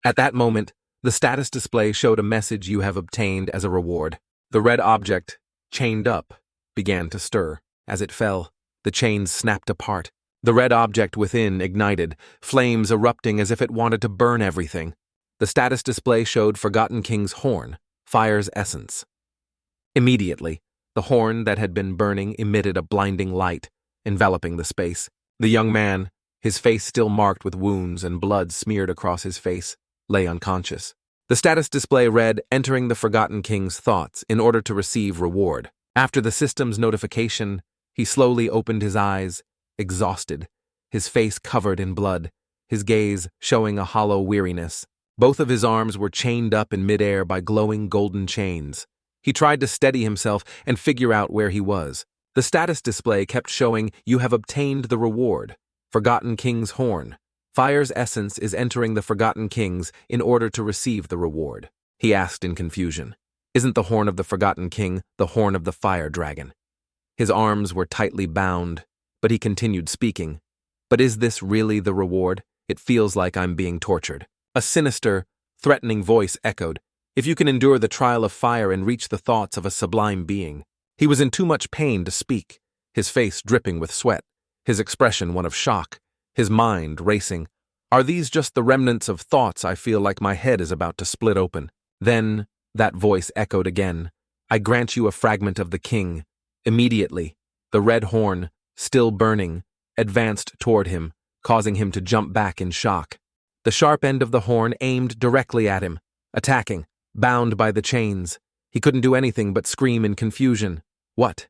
[SPEAKER 1] At that moment, the status display showed a message you have obtained as a reward. The red object, chained up, began to stir. As it fell, the chains snapped apart. The red object within ignited, flames erupting as if it wanted to burn everything. The status display showed Forgotten King's Horn, Fire's Essence. Immediately, the horn that had been burning emitted a blinding light, enveloping the space. The young man, his face still marked with wounds and blood smeared across his face, lay unconscious. The status display read, "Entering the Forgotten King's thoughts in order to receive reward." After the system's notification, he slowly opened his eyes, exhausted, his face covered in blood, his gaze showing a hollow weariness. Both of his arms were chained up in midair by glowing golden chains. He tried to steady himself and figure out where he was. The status display kept showing, "You have obtained the reward, Forgotten King's Horn. Fire's Essence is entering the Forgotten Kings in order to receive the reward." He asked in confusion, "Isn't the horn of the Forgotten King the horn of the fire dragon?" His arms were tightly bound, but he continued speaking. "But is this really the reward? It feels like I'm being tortured." A sinister, threatening voice echoed, "If you can endure the trial of fire and reach the thoughts of a sublime being." He was in too much pain to speak, his face dripping with sweat, his expression one of shock, his mind racing. "Are these just the remnants of thoughts? I feel like my head is about to split open." Then, that voice echoed again, "I grant you a fragment of the king." Immediately, the red horn, still burning, advanced toward him, causing him to jump back in shock. The sharp end of the horn aimed directly at him, attacking, bound by the chains. He couldn't do anything but scream in confusion. What?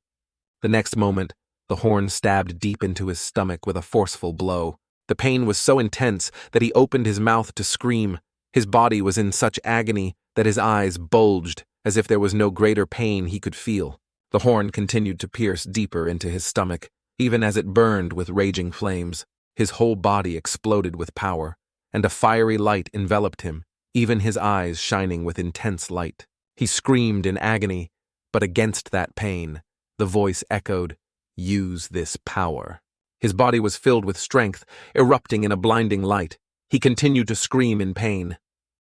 [SPEAKER 1] The next moment, the horn stabbed deep into his stomach with a forceful blow. The pain was so intense that he opened his mouth to scream. His body was in such agony that his eyes bulged, as if there was no greater pain he could feel. The horn continued to pierce deeper into his stomach, even as it burned with raging flames. His whole body exploded with power, and a fiery light enveloped him, even his eyes shining with intense light. He screamed in agony, but against that pain, the voice echoed, "Use this power." His body was filled with strength, erupting in a blinding light. He continued to scream in pain.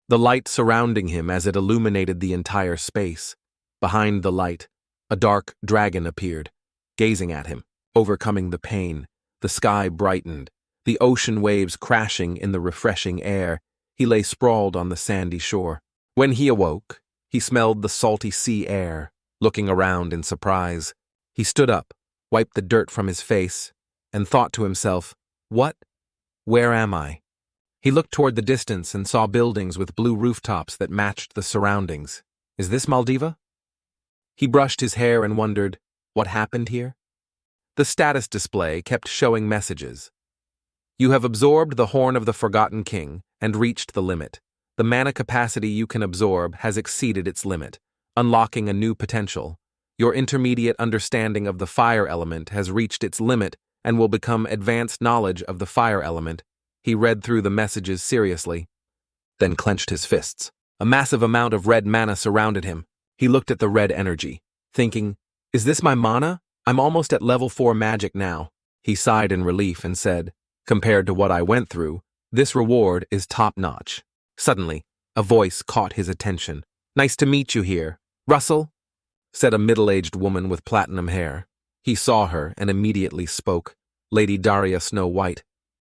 [SPEAKER 1] The light surrounding him as it illuminated the entire space. Behind the light, a dark dragon appeared, gazing at him, overcoming the pain. The sky brightened, the ocean waves crashing in the refreshing air. He lay sprawled on the sandy shore. When he awoke, he smelled the salty sea air. Looking around in surprise, he stood up, wiped the dirt from his face, and thought to himself, "What? Where am I?" He looked toward the distance and saw buildings with blue rooftops that matched the surroundings. Is this Maldiva? He brushed his hair and wondered, what happened here? The status display kept showing messages. "You have absorbed the Horn of the Forgotten King and reached the limit. The mana capacity you can absorb has exceeded its limit, unlocking a new potential. Your intermediate understanding of the fire element has reached its limit and will become advanced knowledge of the fire element. He read through the messages seriously, then clenched his fists. A massive amount of red mana surrounded him. He looked at the red energy, thinking, "Is this my mana? I'm almost at level 4 magic now." He sighed in relief and said, "Compared to what I went through, this reward is top-notch." Suddenly, a voice caught his attention. "Nice to meet you here, Russell," said a middle-aged woman with platinum hair. He saw her and immediately spoke. Lady Daria Snow White.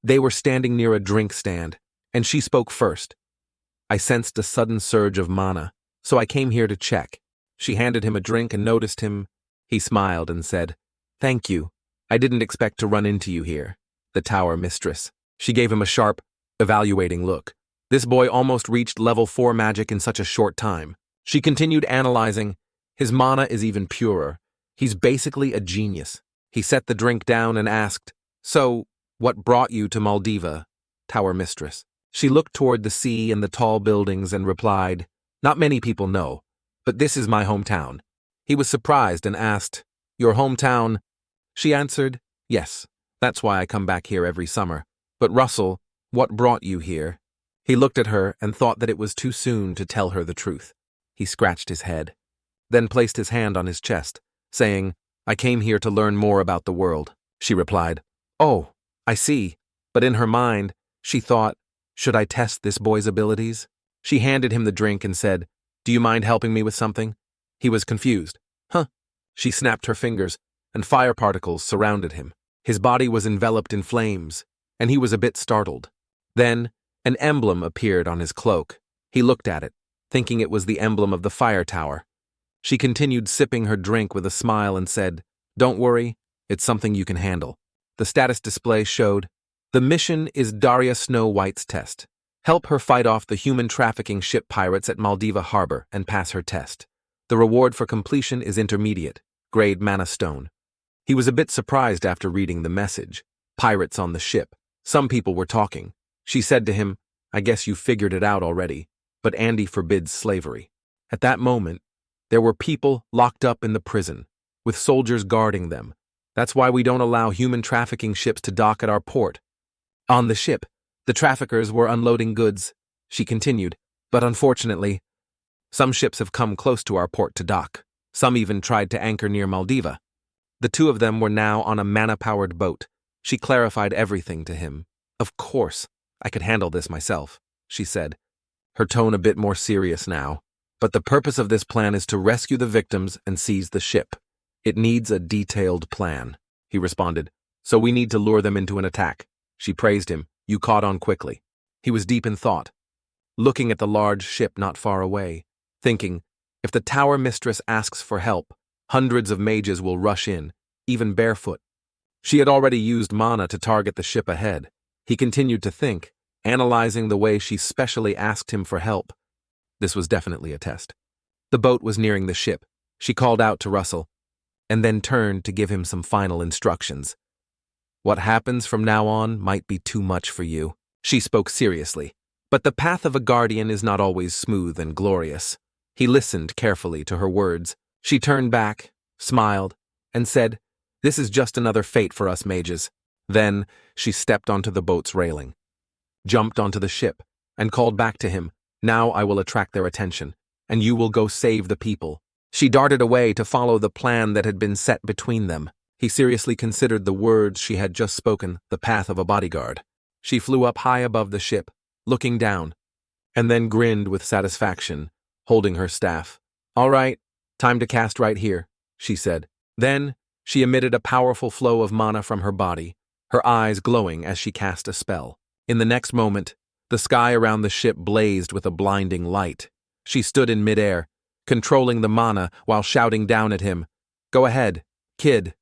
[SPEAKER 1] They were standing near a drink stand, and she spoke first. "I sensed a sudden surge of mana, so I came here to check." She handed him a drink and noticed him. He smiled and said, "Thank you. I didn't expect to run into you here." The tower mistress. She gave him a sharp, evaluating look. This boy almost reached level 4 magic in such a short time. She continued analyzing. His mana is even purer. He's basically a genius. He set the drink down and asked, "So, what brought you to Maldiva, tower mistress?" She looked toward the sea and the tall buildings and replied, "Not many people know, but this is my hometown." He was surprised and asked, "Your hometown?" She answered, "Yes, that's why I come back here every summer. But Russell, what brought you here?" He looked at her and thought that it was too soon to tell her the truth. He scratched his head, then placed his hand on his chest, saying, "I came here to learn more about the world." She replied, "Oh, I see." But in her mind, she thought, "Should I test this boy's abilities?" She handed him the drink and said, "Do you mind helping me with something?" He was confused. "Huh." She snapped her fingers, and fire particles surrounded him. His body was enveloped in flames, and he was a bit startled. Then, an emblem appeared on his cloak. He looked at it, thinking it was the emblem of the fire tower. She continued sipping her drink with a smile and said, "Don't worry, it's something you can handle." The status display showed, "The mission is Daria Snow White's test. Help her fight off the human trafficking ship pirates at Maldiva Harbor and pass her test. The reward for completion is intermediate, grade mana stone." He was a bit surprised after reading the message. Pirates on the ship. Some people were talking. She said to him, "I guess you figured it out already, but Andy forbids slavery." At that moment, there were people locked up in the prison, with soldiers guarding them. "That's why we don't allow human trafficking ships to dock at our port." On the ship, the traffickers were unloading goods, she continued, "but unfortunately, some ships have come close to our port to dock. Some even tried to anchor near Maldiva." The two of them were now on a mana-powered boat. She clarified everything to him. "Of course, I could handle this myself," she said, her tone a bit more serious now. "But the purpose of this plan is to rescue the victims and seize the ship. It needs a detailed plan," he responded. "So we need to lure them into an attack." She praised him. "You caught on quickly." He was deep in thought, looking at the large ship not far away, thinking, if the tower mistress asks for help, hundreds of mages will rush in, even barefoot. She had already used mana to target the ship ahead. He continued to think, analyzing the way she specially asked him for help. This was definitely a test. The boat was nearing the ship. She called out to Russell, and then turned to give him some final instructions. "What happens from now on might be too much for you." She spoke seriously. "But the path of a guardian is not always smooth and glorious." He listened carefully to her words. She turned back, smiled, and said, "This is just another fate for us mages." Then she stepped onto the boat's railing, jumped onto the ship, and called back to him, "Now I will attract their attention, and you will go save the people." She darted away to follow the plan that had been set between them. He seriously considered the words she had just spoken, the path of a bodyguard. She flew up high above the ship, looking down, and then grinned with satisfaction, holding her staff. "All right, time to cast right here," she said. Then she emitted a powerful flow of mana from her body, her eyes glowing as she cast a spell. In the next moment, the sky around the ship blazed with a blinding light. She stood in midair, controlling the mana while shouting down at him, "Go ahead, kid."